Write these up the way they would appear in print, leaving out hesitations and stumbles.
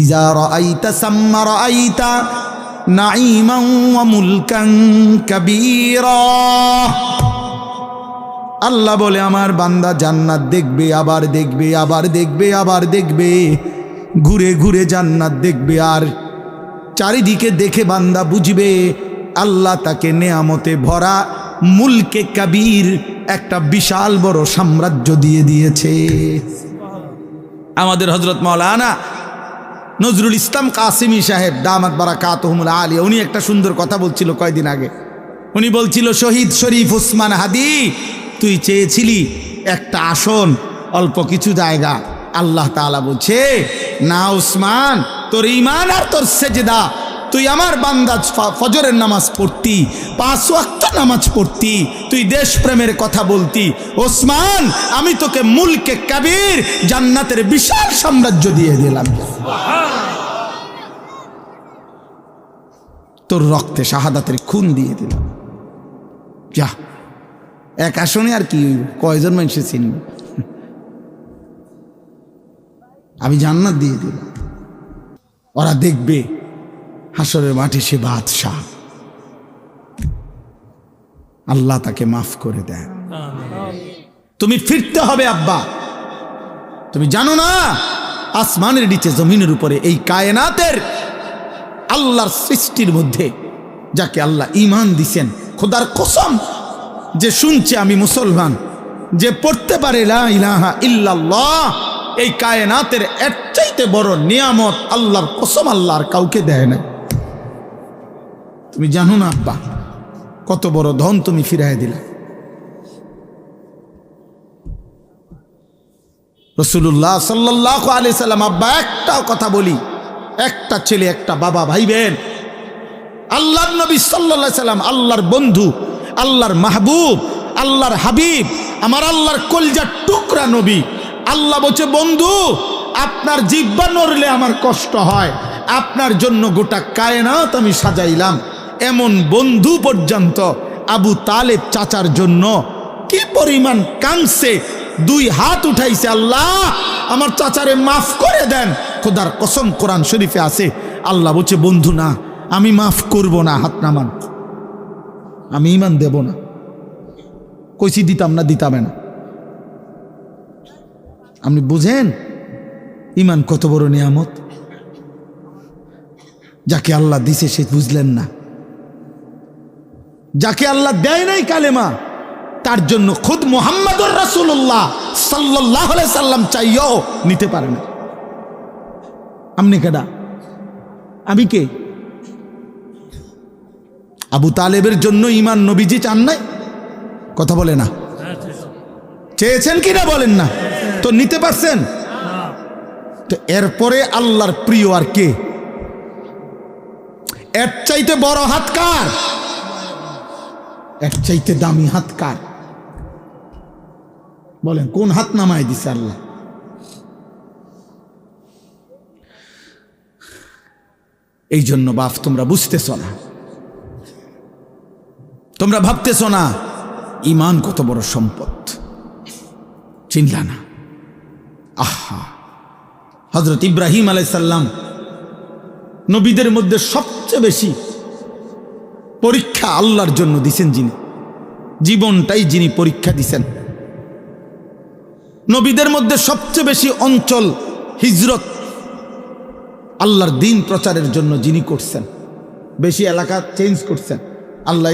ইজা রাআইতা সাম্মা রাআইতা নাঈমান ওয়া মুলকান কাবীরা। আল্লাহ বলে আমার বান্দা জান্নাত দেখবে, আবার দেখবে, আবার দেখবে, আবার দেখবে, ঘুরে ঘুরে জান্নাত দেখবে। আর চারিদিকে দেখে বান্দা বুঝবে আল্লাহ তাকে নেয়ামতে ভরা মুলকে কাবীর একটা বিশাল বড় সাম্রাজ্য দিয়ে দিয়েছে। আমাদের হযরত মাওলানা নজরুল ইসলাম কাসিমি সাহেব দামাত বারাকাতুহুমুল আলিয়া, উনি একটা সুন্দর কথা বলছিল কয়েকদিন আগে। উনি বলছিল, শহীদ শরীফ ওসমান হাদি, তুই চেয়েছিলি একটা আসন, অল্প কিছু জায়গা। আল্লাহ তাআলা বলছে, না ওসমান, তোর ঈমান আর তোর সেজদা, তুই আমার বান্দা ফজরের নামাজ পড়তি, 5 ওয়াক্ত নামাজ পড়তি, তুই দেশপ্রেমের কথা বলতি, ওসমান আমি তোকে মুলকে কাবীর জান্নাতের বিশাল সাম্রাজ্য দিয়ে দিলাম। তোর রক্তে শাহাদাতের খুন দিয়ে দিলাম। যা, এক আসনে আর কি কয়জন মানুষে চিনবে, আমি জান্নাত দিয়ে দিলাম। ওরা দেখবে হাসরের মাঠে সে বাদশাহ, আল্লাহ তাকে মাফ করে দেয়। তুমি ফিরতে হবে আব্বা। তুমি জানো না আসমানের নিচে জমিনের উপরে এই কায়নাতের আল্লাহর সৃষ্টির মধ্যে যাকে আল্লাহ ঈমান দিছেন, খোদার কসম, যে শুনছে আমি মুসলমান, যে পড়তে পারে লা ইলাহা ইল্লাল্লাহ, এই কায়নাতের এর চাইতে বড় নিয়ামত আল্লাহর কসম আল্লাহর কাউকে দেয় না। তুমি জানো না আব্বা কত বড় ধন তুমি ফিরাই দিলা। রাসূলুল্লাহ সাল্লাল্লাহু আলাইহি সাল্লাম, আব্বা একটা কথা বলি, একটা ছেলে একটা বাবা ভাইবেন, আল্লাহর নবী সাল্লাল্লাহু আলাইহি সাল্লাম আল্লাহর বন্ধু, আল্লাহর মাহবুব, আল্লাহর হাবিব, আমার আল্লাহর কলিজার টুকরা নবী। আল্লাহ বলছে, বন্ধু আপনার জিহ্বা নড়লে আমার কষ্ট হয়, আপনার জন্য গোটা কায়নাত আমি সাজাইলাম। এমন বন্ধু পর্যন্ত আবু তালেব চাচার জন্য কি পরিমাণ কাঁদছে, 2 হাত উঠাইছে, আল্লাহ আমার চাচারে মাফ করে দেন। খোদার কসম কোরআন শরীফে আছে, আল্লাহ বলছে, বন্ধু না, আমি মাফ করব না, হাত নামান, আমি ঈমান দেব না। কইছি দিতাম না, দিতাম না। আপনি বুঝেন ঈমান কত বড় নিয়ামত, যাকে আল্লাহ দিছে সে বুঝলেন না। যাকে আল্লাহ দেয় নাই কালেমা, তার জন্য খুদ মুহাম্মদুর রাসূলুল্লাহ সাল্লাল্লাহু আলাইহি সাল্লাম চাইও নিতে পারে না। আপনি কেডা? আমি কে? আবু তালেবের জন্য ঈমান নবীজি চান নাই? কথা বলে না, চেয়েছেন কিনা বলেন না, তো নিতে পারছেন? তো এরপরে আল্লাহর প্রিয় আর কে? এর চাইতে বড় হাত কার? এর চাইতে দামি হাত কার? বলেন, কোন হাত নামায় দিছে আল্লাহ? এই জন্য বাপ তোমরা বুঝতেছ না, তোমরা ভাবতেছ না ঈমান কত বড় সম্পদ, চিনলা না। আহা, হযরত ইব্রাহিম আলাইহিস সালাম নবীদের মধ্যে সবচেয়ে বেশি পরীক্ষা আল্লাহর জন্য দিছেন, যিনি জীবনটাই যিনি পরীক্ষা দিছেন। নবীদের মধ্যে সবচেয়ে বেশি অঞ্চল হিজরত আল্লাহর দ্বীন প্রচারের জন্য যিনি করছেন, বেশি এলাকা চেঞ্জ করছেন। আল্লাহ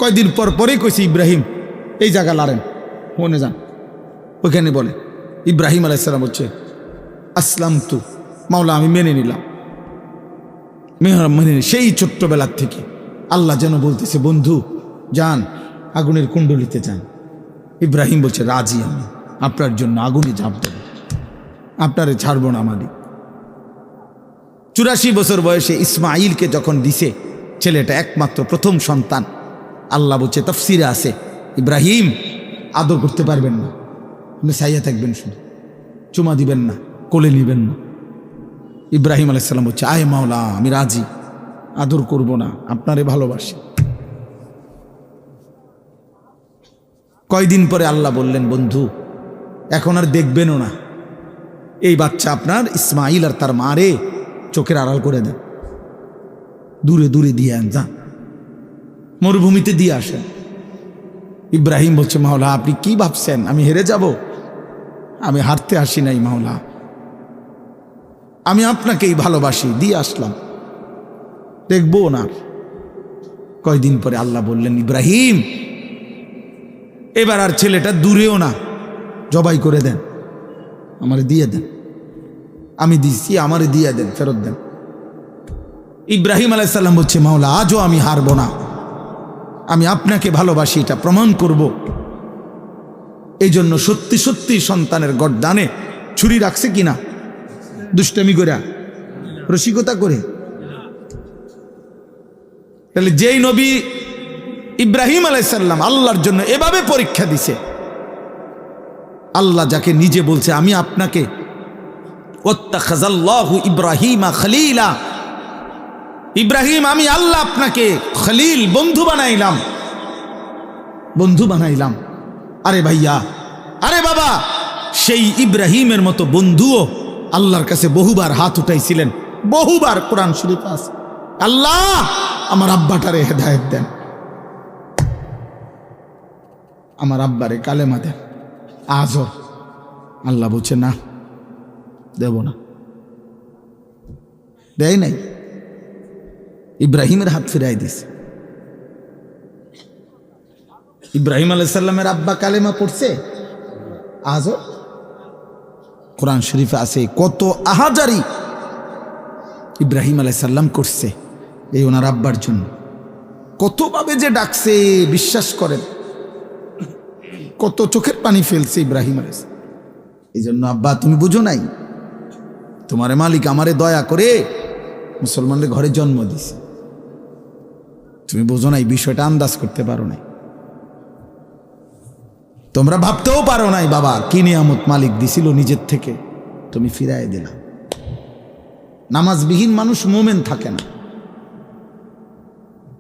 কয়দিন পর পরেই কইছে, ইব্রাহিম এই জায়গা লারেন, মনে যান, ওইখানে বলে ইব্রাহিম আলাইহিস সালাম হচ্ছে আসলাম তু, মাওলা আমি মেনে নিলাম, মেনে নি। সেই ছোট্টবেলার থেকে আল্লাহ যেন বলতেছে, বন্ধু যান আগুনের কুণ্ডলিতে যান। ইব্রাহিম বলছে, রাজি আমি, আপনার জন্য আগুনে ঝাঁপ দেব, আপনারে ছাড়বো না মালিক। 84 বছর বয়সে ইসমাইলকে যখন দিছে, ছেলেটা একমাত্র প্রথম সন্তান, আল্লাহ বলছে, তাফসিরে আছে, ইব্রাহিম আদর করতে পারবেন না, আপনি সাইয়া থাকবেন, শুধু চুমা দিবেন না, কোলে নিবেন না। ইব্রাহিম আলাইহিস সালাম বলছে, আয় মাওলা আমি রাজি, আদর করব না, আপনারে ভালোবাসি। কয়দিন পরে আল্লাহ বললেন, বন্ধু এখন আর দেখবেনও না, এই বাচ্চা আপনার ইসমাইল আর তার মারে চোখের আড়াল করে দেন, দূরে দূরে দিয়ে আন, যান মরুভূমিতে দিয়ে আসেন। ইব্রাহিম বলছে, মাওলা আপনি কি ভাবছেন আমি হেরে যাব? আমি হারতে আসি নাই মাওলা, আমি আপনাকেই ভালোবাসি, দিয়ে আসলাম, দেখবো না। কয়দিন পরে আল্লাহ বললেন, ইব্রাহিম এবার আর ছেলেটা দূরেও না, জবাই করে দেন, আমারে দিয়ে দেন, আমি দিছি, আমারে দিয়ে দেন, ফেরত দেন। ইব্রাহিম আলাইহিস সালাম বলছে, মাওলা আজও আমি হারবো না, আমি আপনাকে ভালোবাসি, এটা প্রমাণ করব। এই জন্য সত্যি সত্যি সন্তানের গর্দানে ছুরি রাখছে কিনা? দুষ্টামি করে, রসিকতা করে। তাহলে যেই নবী ইব্রাহিম আলাইহিস সালাম আল্লাহর জন্য এভাবে পরীক্ষা দিছে, আল্লাহ যাকে নিজে বলছে আমি আপনাকে ওয়াত্তাখাযাল্লাহু ইব্রাহিমা খলিলা, ইব্রাহিম আমি আল্লাহ আপনাকে খলিল, বন্ধু বানাইলাম, বন্ধু বানাইলাম। আরে ভাইয়া, আরে বাবা, সেই ইব্রাহিমের মতো বন্ধুও আল্লাহর কাছে বহুবার হাত উঠাইছিলেন, বহুবার। কোরআন শরীফ আছে, আল্লাহ আমার আব্বাটারে হেদায়েত দেন, আমার আব্বারে কালেমা দেন। আজও আল্লাহ বলছে না, দেব না, দেয় নাই, ইব্রাহিমের হাত ফিরাই দিছে। ইব্রাহিম আলাইহিস সালামের আব্বা কালেমা পড়ছে, আজও কোরআন শরীফে আছে কত আহাজারি ইব্রাহিম আলাইহিস সালাম করছে এই ওনার আব্বার জন্য। কতভাবে যে ডাকছে বিশ্বাস করেন, কত চোখের পানি ফেলছে ইব্রাহিম আলাইহিস সালাম। এই জন্য আব্বা তুমি বুঝো নাই, তোমারে মালিক আমারে দয়া করে মুসলমানদের ঘরে জন্ম দিছে, তুমি বোঝো নাই, বিষয়টা আন্দাজ করতে পারো নাই, তোমরা ভাবতেও পারো নাই বাবা কি নিয়ামত মালিক দিছিল নিজের থেকে, তুমি ফিরাই দিলা। নামাজবিহীন মানুষ মোমেন থাকে না,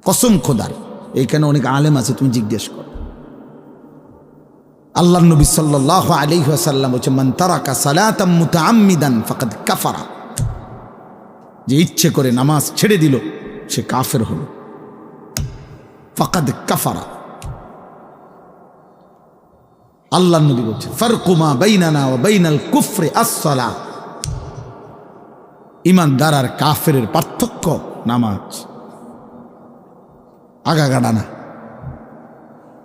কসম খোদার। এইখানে অনেক আলেম আছে, তুমি জিজ্ঞেস করো। আল্লাহর নবী সাল্লাল্লাহু আলাইহি ওয়াসাল্লাম বলেছে, মান তারাকা সালাতাম মুতাআম্মিদান ফাকাদ কাফারা, যে ইচ্ছে করে নামাজ ছেড়ে দিল সে কাফের হলো, ফাকাদ কাফারা। আল্লাহর নবী বলছে, ফারকু মা বাইনানা ওয়া বাইনাল কুফরি আস-সালাহ, ঈমানদার আর কাফেরের পার্থক্য নামাজ। আগাগাড়া না,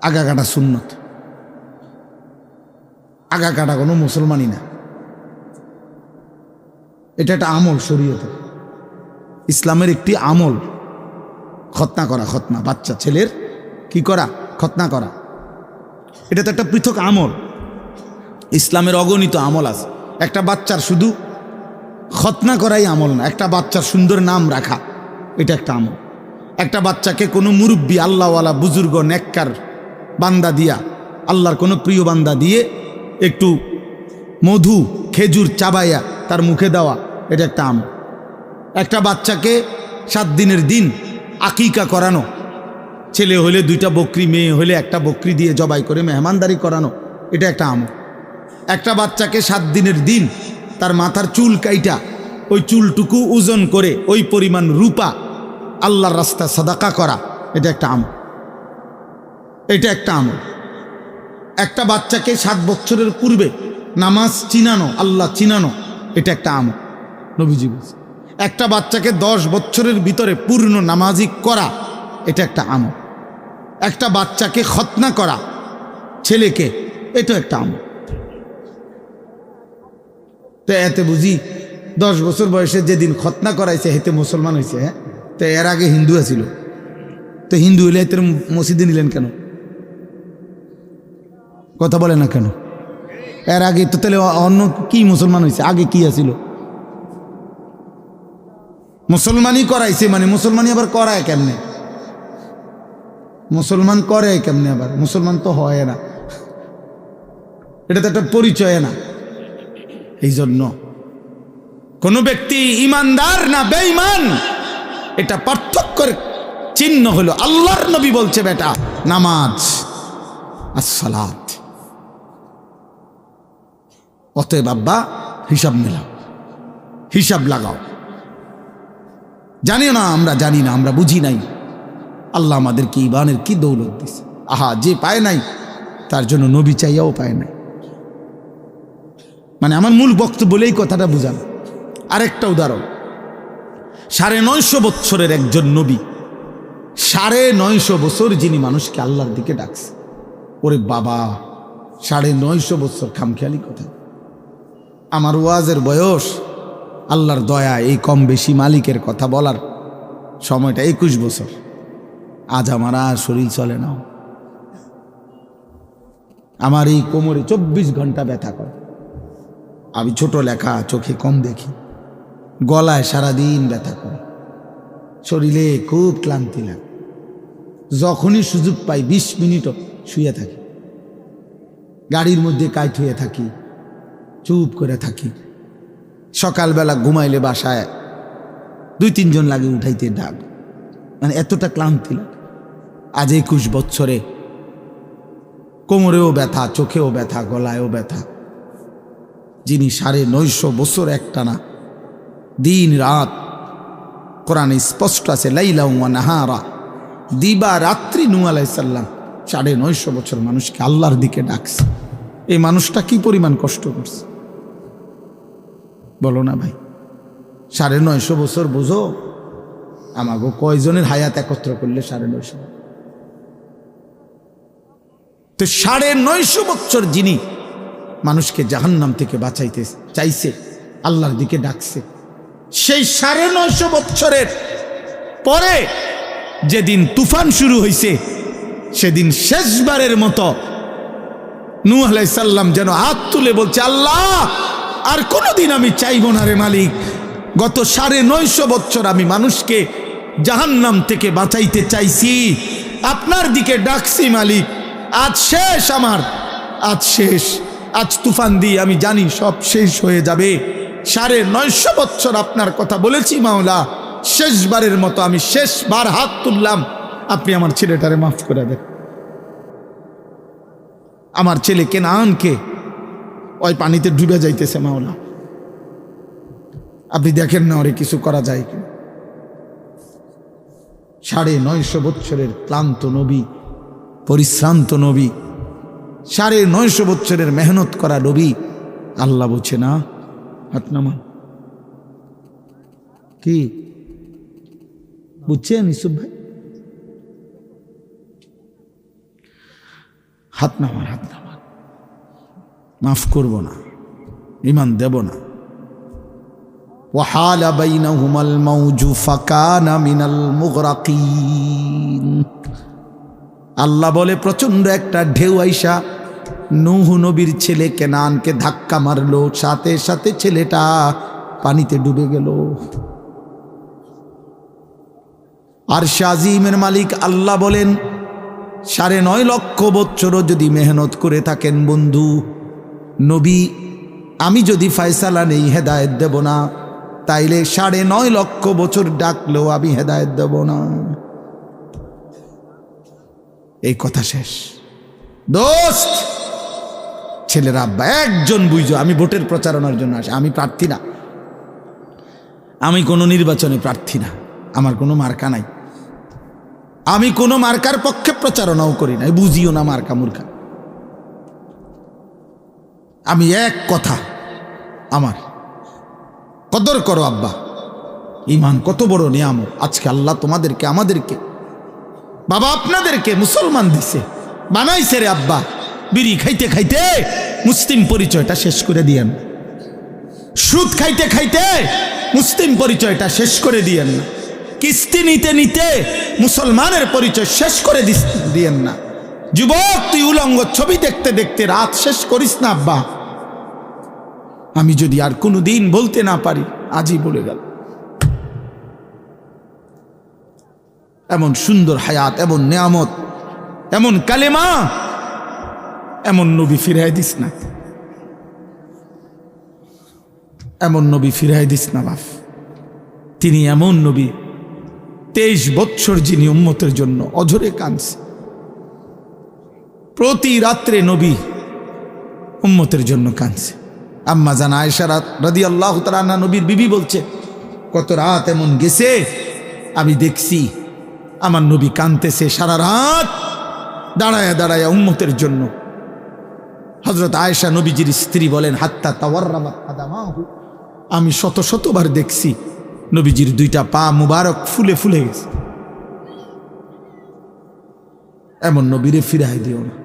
আগাগাড়া সুন্নত, আগাগাড়া কোনো মুসলমানই না, এটা একটা আমল শরীয়তের, ইসলামের একটি আমল। খতনা করা, খতনা বাচ্চা ছেলের কি করা, খতনা করা, এটা তো একটা পৃথক আমল। ইসলামের অগণিত আমল আছে, একটা বাচ্চার শুধু খতনা করাই আমল না, একটা বাচ্চার সুন্দর নাম রাখা এটা একটা আমল। একটা বাচ্চাকে কোনো মুরব্বী আল্লাহওয়ালা বুজুর্গ নেককার বান্দা দিয়া, আল্লাহর কোনো প্রিয় বান্দা দিয়ে একটু মধু খেজুর চাবাইয়া তার মুখে দেওয়া, এটা একটা আমল। একটা বাচ্চাকে 7 দিনের দিন আকিকা করানো, ছেলে হলে 2টা বকরি, মেয়ে হলে 1টা বকরি দিয়ে জবাই করে মেহমানদারি করানো, এটা একটা আমল। একটা বাচ্চাকে 7 দিনের দিন তার মাথার চুল কাইটা ওই চুলটুকু ওজন করে ওই পরিমাণ রূপা আল্লাহর রাস্তায় সাদাকা করা, এটা একটা আমল, এটা একটা আমল। একটা বাচ্চাকে 7 বছরের পূর্বে নামাজ চিনানো, আল্লাহ চিনানো, এটা একটা আমল, নবীজি বলছে। একটা বাচ্চাকে 10 বছরের ভিতরে পূর্ণ নামাজি করা, এটা একটা আমল। একটা বাচ্চাকে খতনা করা ছেলেকে, এটা একটা আমল। তো এতে বুঝি 10 বছর বয়সে যেদিন খতনা করাইছে হেতে মুসলমান হয়েছে। হ্যাঁ, তো এর আগে হিন্দু আছিল, তো হিন্দু হইলে হেতের মসজিদে নিলেন কেন? কথা বলে না কেন? এর আগে তো তাহলে অন্য কি মুসলমান হয়েছে, আগে কি আছিল? মুসলমানই করাইছে, মানে মুসলমানই আবার করায় কেমনে? মুসলমান করে কেমনে? আবার মুসলমান তো হয় না, এটা তো একটা পরিচয় না। এই জন্য কোন ব্যক্তি ইমানদার না বেঈমান, এটা পার্থক্যের চিহ্ন হলো আল্লাহর নবী বলছে, বেটা নামাজ as-salat। অতএব আব্বা হিসাব মেলাও, হিসাব লাগাও, জানিও না, আমরা জানি না, আমরা বুঝি নাই। আল্লাহ আমাদেরকে ঈমানের কি দৌলত দিছে। আহা, যে পায় নাই তার জন্য নবী চাইয়াও পায় নাই। মানে আমার মূল বক্তব্য বলেই কথাটা বুঝান। আরেকটা উদাহরণ, 950 বছরের একজন নবী, 950 বছর যিনি মানুষকে আল্লাহর দিকে ডাকছে। ওরে বাবা, 950 বছর খামখেয়ালি কথা। আমার ওয়াজের বয়স আল্লাহর দয়া এই কম বেশি মালিকের কথা বলার সময়টা 21 বছর। আজ আমার আর শরীর চলে না। আমার এই কোমরে 24 ঘন্টা ব্যথা করে। আমি ছোট লেখা, চোখে কম দেখি, গলায় সারাদিন ব্যথা করে, শরীরে খুব ক্লান্তি লাগে। যখনই সুযোগ পাই 20 মিনিটও শুয়ে থাকি, গাড়ির মধ্যে কাইট হয়ে থাকি, চুপ করে থাকি। সকালবেলা ঘুমাইলে বাসায় 2-3 জন লাগে উঠাইতে ডাক, মানে এতটা ক্লান্তি লাগে। আজ 21 বছরে কোমরেও ব্যথা, চোখেও ব্যথা, গলায়ও ব্যথা। যিনি 950 বছর একটানা দিন রাত, কোরআনে স্পষ্ট আছে লাইলা ওয়া নাহারা, দিবা রাত্রি নূহ আলাইহিস সালাম 950 বছর মানুষকে আল্লাহর দিকে ডাকছে। এই মানুষটা কি পরিমাণ কষ্ট করছে বলো না ভাই? 950 বছর বুঝো, আমাগো কয়জনের হায়াত একত্র করলে 950। তো 950 বছর যিনি মানুষকে জাহান্নাম থেকে বাঁচাইতে চাইছে, আল্লাহর দিকে ডাকছে, সেই 950 বছরের পরে যেদিন তুফান শুরু হয়েছে, সেদিন শেষবারের মতো নূহ আলাইহিস সালাম যেন হাত তুলে বলছে, আল্লাহ আর কোনোদিন আমি চাইব না রে মালিক, গত 950 বছর আমি মানুষকে জাহান্নাম থেকে বাঁচাইতে চাইছি, আপনার দিকে ডাকছি মালিক, আজ শেষ, আমার আজ শেষ। আজ তুফান দিয়ে আমি জানি সব শেষ হয়ে যাবে। 950 বছর আপনার কথা বলেছি মাওলা, শেষবারের মতো আমি শেষবার হাত তুললাম, আপনি আমার ছেলেটারে মাফ করে দেন। আমার ছেলে কেনানকে ওই পানিতে ডুবে যাইতেছে মাওলা, আপনি দেখেন না ওরে কিছু করা যায় কি? 950 বছরের ক্লান্ত নবী, পরিশ্রান্ত নবী, 950 বছরের মেহনত করা নবী, আল্লাহ বলছে না হাত নামান। কি বুঝছেন ইসুফ ভাই? হাত নামান, হাত নামান, মাফ করব না, ঈমান দেব না। وحال بينهما الموج فكان من المغرقين। আল্লাহ বলে প্রচন্ড একটা ঢেউ আইসা নূহ নবীর ছেলে কেনানকে ধাক্কা মারলো, সাথে সাথে ছেলেটা পানিতে ডুবে গেল। আর শাজিমের মালিক আল্লাহ বলেন, 9.5 লক্ষ বছরও যদি মেহনত করে থাকেন বন্ধু নবী, আমি যদি ফয়সালা নেই হেদায়েত দেব না, তাইলে 9.5 লক্ষ বছর ডাকলেও আমি হেদায়েত দেব না। এই কথা শেষ। দোস্ত, ছেলেরা আব্বা একজন বুঝো, আমি ভোটের প্রচারণার জন্য আসি, আমি প্রার্থী না, আমি কোনো নির্বাচনে প্রার্থী না, আমার কোনো মার্কা নাই, আমি কোনো মার্কার পক্ষে প্রচারণাও করি না, বুঝিও না মার্কা মূর্খা। আমি এক কথা, আমার কদর করো আব্বা, ঈমান কত বড় নিয়ামত। আজকে আল্লাহ তোমাদেরকে, আমাদেরকে, বাবা আপনাদেরকে মুসলমান দিছে, বানাইছে রে আব্বা। বিড়ি খাইতে খাইতে মুসলিম পরিচয়টা শেষ করে দিয়েন, সুদ খাইতে খাইতে মুসলিম পরিচয়টা শেষ করে দিয়েন না, কিস্তি নিতে নিতে মুসলমানের পরিচয় শেষ করে দিয়েন না। যুবক, তুই উলঙ্গ ছবি দেখতে দেখতে রাত শেষ করিস না আব্বা। আমি যদি আর কোনো দিন বলতে না পারি, আজই বলে গেল। এমন সুন্দর হায়াত, এমন নিয়ামত, এমন কালেমা, এমন নবী ফিরাই দিস না, এমন নবী ফিরাই দিস না বাপ। তিনি এমন নবী, 23 বছর যিনি উম্মতের জন্য অঝরে কাঁদছে। প্রতি রাত্রে নবী উম্মতের জন্য কাঁদছে। আম্মা জান আয়েশা রাদিয়াল্লাহু তাআলা আনহা নবীর বিবি বলছে, কত রাত এমন গেছে আমি দেখছি আমার নবী কাঁদতেছে সারা রাত দাঁড়ায়া দাঁড়ায়া উম্মতের জন্য। হযরত আয়েশা নবীজির স্ত্রী বলেন, হাত্তা তাওয়াররামাত কাদামাহু, আমি শত শতবার দেখছি নবীজির দুইটা পা মুবারক ফুলে ফুলে গেছে। এমন নবীরে ফিরাই দিও না।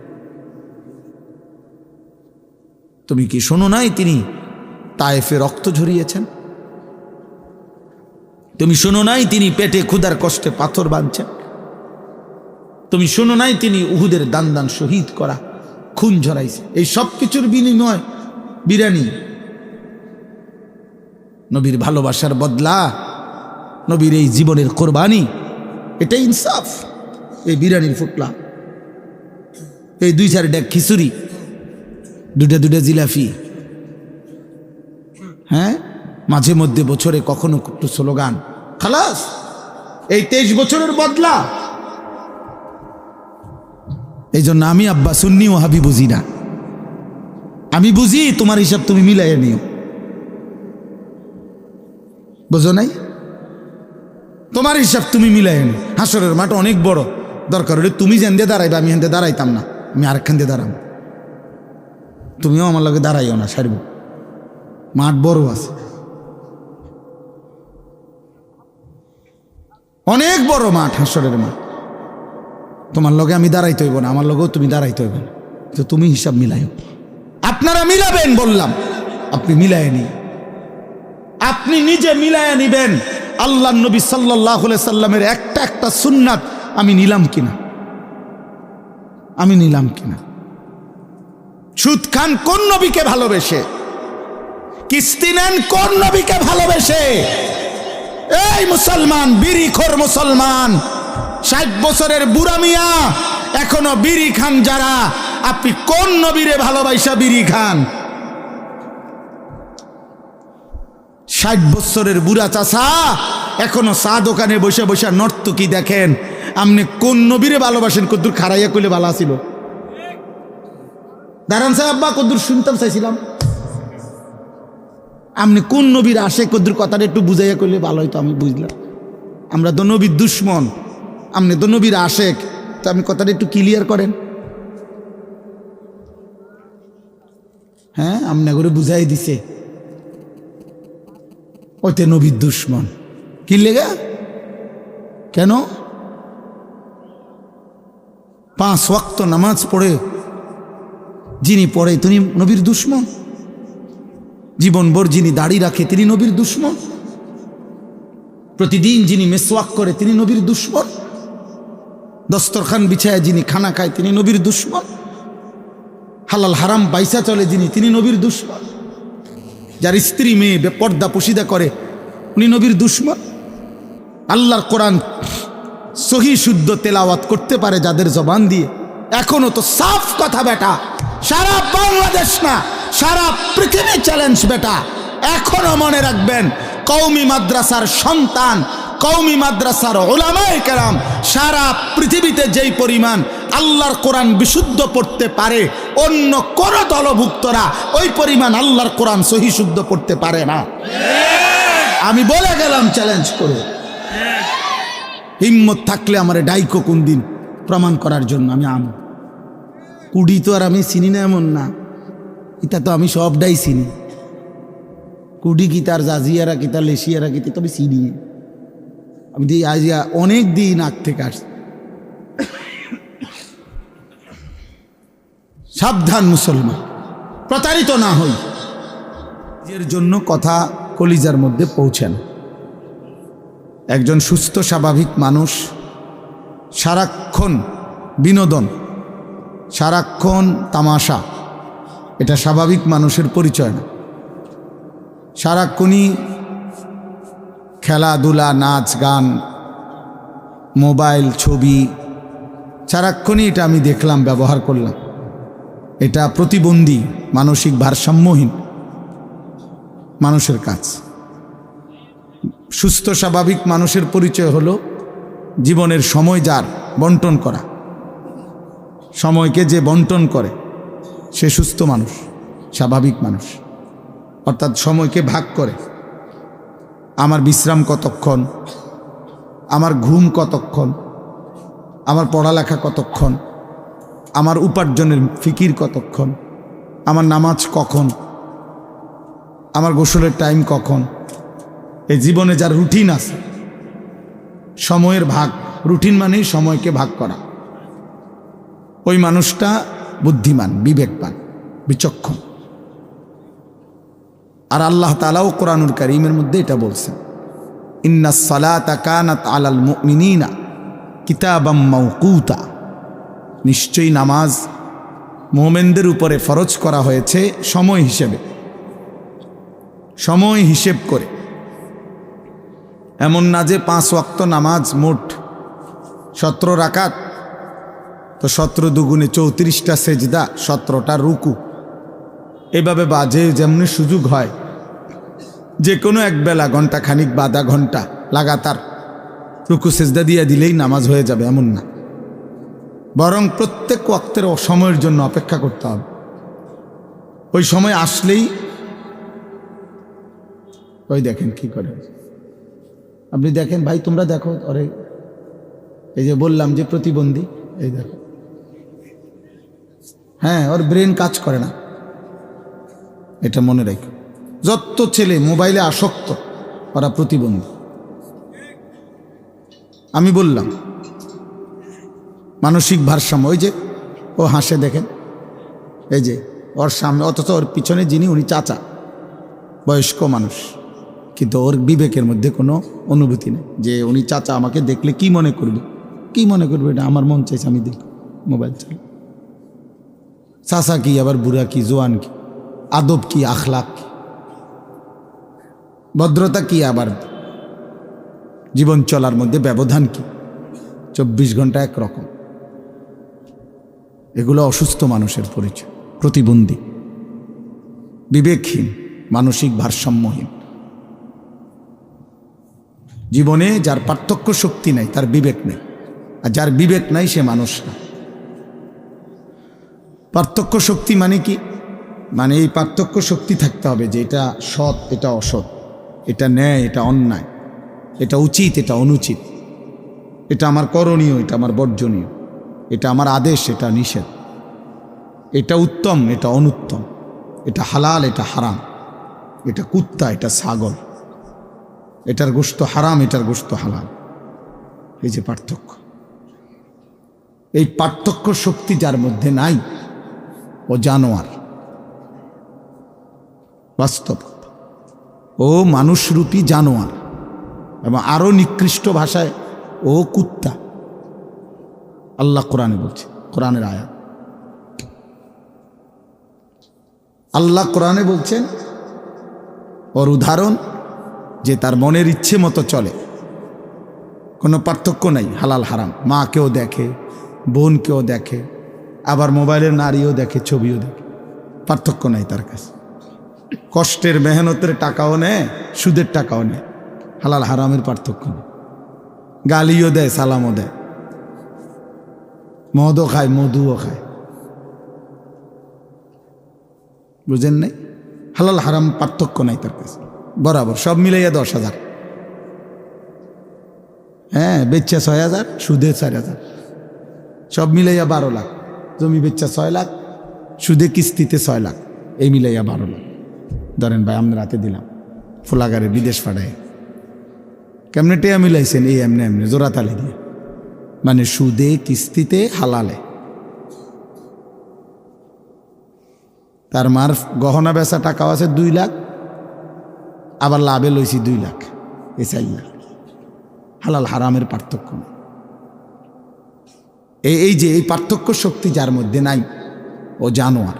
তুমি কি শোনো নাই তিনি তায়েফে রক্ত ঝরিয়েছেন? তুমি শোনো নাই তিনি পেটে ক্ষুধার কষ্টে পাথর বাঁধছেন? তুমি শোনো নাই তিনি উহুদের দান দান শহীদ করা খুন ঝরাইছে? এই সব কিছুর বিনিময় বিরানি, নবীর ভালোবাসার বদলা, নবীর এই জীবনের কোরবানি, এটাই ইনসাফ। এই বিরানির ফুটলা, এই 2-4 ডেক খিচুড়ি, 2টা জিলাপি, হ্যাঁ, মাঝে মধ্যে বছরে কখনো একটু স্লোগান, খালাস। এই 23 বছরের বদলা। এই জন্য আমি আব্বা সুন্নি ওয়াহাবি বুঝি না। আমি বুঝি তোমার হিসাব তুমি মিলাইয়া নিও, বুঝো নাই? তোমার হিসাব তুমি মিলাইয়া নিও। হাসরের মাঠ অনেক বড়, দরকার হলে তুমি যেন দিয়ে দাঁড়াইবা, আমি হেন দাঁড়াইতাম না, আমি আরেকখান দিয়ে দাঁড়াবো। তুমিও আমার লগে দাঁড়াইও না, সারব। মাঠ বড় আছে, অনেক বড় মাঠ, হাসরের মাঠ। তোমার লগে আমি দাঁড়াইতে হইব না, আমার লগেও তুমি দাঁড়াইতে হইব না, তো তুমি হিসাব মিলাইও। আপনারা মিলাবেন বললাম, আপনি মিলাইয়া নিন, আপনি নিজে মিলাইয়া নিবেন। আল্লাহ নবী সাল্লাল্লাহু আলাইহি সাল্লামের একটা একটা সুন্নাত আমি নিলাম কিনা, আমি নিলাম কিনা। সুদ খান কোন নবীকে ভালোবেসে, কিস্তি নেন কোন নবীকে ভালোবেসে? এই মুসলমান, বিড়িখোর মুসলমান, 60 বছরের বুড়া মিয়া এখনো বিড়ি খান যারা, আপনি কোন নবীরে ভালোবাসা বিড়ি খান? 60 বছরের বুড়া চাচা এখনো চা দোকানে বসে বসে নর্তকী দেখেন, আপনি কোন নবীরে ভালোবাসেন? কদ্দুর খারাইয়া কইলে ভালো ছিল। দাঁড়ান সাহেব, আব্বা কদ্দুর শুনতাম চাইছিলাম। আপনি কোন নবীর আসে কদ্দুর কথাটা একটু বুঝাইয়া কইলে ভালো হইতো, আমি বুঝলাম। আমরা তো নবীর দুশ্মন, আপনি তো নবীর আশেক, তো আপনি কথাটা একটু ক্লিয়ার করেন। হ্যাঁ, আপনি করে বুঝাই দিছে ওইতে নবীর দুশ্মন। কি লেগা? কেন? 5 ওয়াক্ত নামাজ পড়ে যিনি পড়ে তিনি নবীর দুশ্মন, জীবনভর যিনি দাড়ি রাখে তিনি নবীর দুশ্মন, প্রতিদিন যিনি মেসওয়াক করে তিনি নবীর দুশ্মন, দস্তরখান বিছায় যিনি খানা খায় তিনি নবীর দুশ্মন, হালাল হারাম বাইসা চলে যিনি তিনি নবীর দুশ্মন, যার স্ত্রী মেয়ে বেপর্দা পশিদা করে উনি নবীর দুশ্মন। আল্লাহর কোরআন সহি শুদ্ধ তেলাওয়াত করতে পারে যাদের জবান দিয়ে, এখনো তো সাফ কথা বেটা, সারা বাংলাদেশ না সারা পৃথিবী চ্যালেঞ্জ বেটা। এখনো মনে রাখবেন, কওমি মাদ্রাসার সন্তান, কওমি মাদ্রাসার উলামায়ে কেরাম সারা পৃথিবীতে যেই পরিমাণ আল্লাহর কোরআন বিশুদ্ধ পড়তে পারে, অন্য কোন দলভুক্তরা ওই পরিমাণ আল্লাহর কোরআন সহি শুদ্ধ পড়তে পারে না। আমি বলে গেলাম চ্যালেঞ্জ করে, হিম্মত থাকলে আমার ডাইকো কোন দিন প্রমাণ করার জন্য। আমি কুড়ি তো আর আমি চিনি না এমন না, এটা তো আমি সবটাই চিনি। কুড়ি কি তার জাজিয়ারা কি তার লেশিয়ারা কি তো আমি চিনি। আমি আজ অনেক দিন আগ থেকে আসছি। সাবধান মুসলমান, প্রতারিত না হই। এর জন্য কথা কলিজার মধ্যে পৌঁছান। একজন সুস্থ স্বাভাবিক মানুষ সারাক্ষণ বিনোদন, সারাক্ষণ তামাশা, এটা স্বাভাবিক মানুষের পরিচয় না। সারাক্ষণই খেলাধুলা, নাচ গান, মোবাইল, ছবি, সারাক্ষণই এটা আমি দেখলাম, ব্যবহার করলাম। এটা প্রতিবন্ধী, মানসিক ভারসাম্যহীন মানুষের কাজ। সুস্থ স্বাভাবিক মানুষের পরিচয় হলো জীবনের সময় যার বন্টন করা, সময়কে যে বন্টন করে সে সুস্থ মানুষ, স্বাভাবিক মানুষ। অর্থাৎ সময়কে ভাগ করে, আমার বিশ্রাম কতক্ষণ, আমার ঘুম কতক্ষণ, আমার পড়ালেখা কতক্ষণ, আমার উপার্জনের ফিকির কতক্ষণ, আমার নামাজ কখন, আমার গোসলের টাইম কখন। এই জীবনে যার রুটিন আছে, সময়ের ভাগ, রুটিন মানেই সময়কে ভাগ করা, ওই মানুষটা বুদ্ধিমান, বিবেকবান, বিচক্ষণ। আর আল্লাহ তাআলাও কোরআনুল কারীমের মধ্যে এটা বলছেন, ইন্নাস সালাতা কানাত আলাল মুমিনিনা কিতাবাম মাওকুতা, নিশ্চয়ই নামাজ মুমিনদের উপরে ফরজ করা হয়েছে সময় হিসেবে, সময় হিসেব করে। এমন না যে 5 ওয়াক্ত নামাজ মোট 17 রাকাত, তো 17 দুগুণে 34টা সেজদা, 17টা রুকু, এভাবে বাজে যেমনি সুযোগ হয় যে কোনো এক বেলা ঘন্টা খানিক বা আধা ঘন্টা লাগাতার রুকু সেজদা দিয়ে দিলেই নামাজ হয়ে যাবে, এমন না। বরং প্রত্যেক ওয়াক্তের সময়ের জন্য অপেক্ষা করতে হবে। ওই সময় আসলেই, ওই দেখেন কি করে, আপনি দেখেন ভাই, তোমরা দেখো, আরে এই যে বললাম যে প্রতিবন্ধী, এই দেখো, হ্যাঁ, ওর ব্রেন কাজ করে না, এটা মনে রাখো। যত ছেলে মোবাইলে আসক্ত ওরা প্রতিবন্ধী। আমি বললাম মানসিক ভারসাম্য, ওই যে ও হাসে দেখেন, এই যে ওর সামনে, অথচ ওর পিছনে যিনি, উনি চাচা, বয়স্ক মানুষ, কিন্তু ওর বিবেকের মধ্যে কোনো অনুভূতি নেই যে উনি চাচা আমাকে দেখলে কি মনে করবে, কি মনে করবে, এটা আমার মন চাইছে আমি দেখব, মোবাইল চালাই। চাচা কি, আবার বুড়া কি, জোয়ান কি, আদব কি, আখলাক কি, ভদ্রতা কি, আবার জীবন চলার মধ্যে ব্যবধান কি, 24 ঘন্টা একরকম। এগুলো অসুস্থ মানুষের পরিচয়, প্রতিবন্ধী, বিবেকহীন, মানসিক ভারসাম্যহীন। জীবনে যার পার্থক্য শক্তি নাই তার বিবেক নেই, আর যার বিবেক নাই সে মানুষ না। পার্থক্য শক্তি মানে কি? মানে এই পার্থক্য শক্তি থাকতে হবে যে এটা সৎ, এটা অসৎ, এটা ন্যায়, এটা অন্যায়, এটা উচিত, এটা অনুচিত, এটা আমার করণীয়, এটা আমার বর্জনীয়, এটা আমার আদেশ, এটা নিষেধ, এটা উত্তম, এটা অনুত্তম, এটা হালাল, এটা হারাম, এটা কুত্তা, এটা ছাগল, এটার গোশত হারাম, এটার গোশত হালাল। এই যে পার্থক্য, এই পার্থক্য শক্তি যার মধ্যে নাই ও জানোয়ার, বাস্তব ও মানুষরূপী জানোয়ার, এবং আরো নিকৃষ্ট ভাষায় ও কুত্তা। আল্লাহ কোরআনে বলছে, কোরআনের আয়াত, আল্লাহ কোরআনে বলছেন ওর উদাহরণ যে তার মনের ইচ্ছে মতো চলে, কোনো পার্থক্য নাই হালাল হারাম, মাকেও দেখে, বোনকেও দেখে, আবার মোবাইলের নারীও দেখে, ছবিও দেখে, পার্থক্য নাই তার কাছে। কষ্টের মেহনতের টাকাও নেয়, সুদের টাকাও নেয়, হালাল হারামের পার্থক্য নেই। গালিও দেয়, সালামও দেয়, মদও খায়, মধুও খায়, বুঝেন নাই? হালাল হারাম পার্থক্য নাই তার কাছে, বরাবর সব মিলাইয়া 10,000, হ্যাঁ, বেচ্চা 6,000, সুদে 4,000, সব মিলাইয়া 12 লাখ। জমি বেচ্চা 6 লাখ, সুদে কিস্তিতে 6 লাখ, এই মিলাইয়া 12 লাখ। ধরেন ভাই, আমরা রাতে দিলাম ফুলাগারে বিদেশ পাঠায়, কেমনে টেয়া মিলাইছেন? এই এমনি এমনি জোড়াতালি দিয়ে, মানে সুদে কিস্তিতে হালালে। তার মার গহনা বেচা টাকাও আছে 2 লাখ, আবার লাভে লইছি 2 লাখ, এই 4 লাখ। হালাল হারামের পার্থক্য নেই। এই যে এই পার্থক্য শক্তি যার মধ্যে নাই ও জানোয়ার।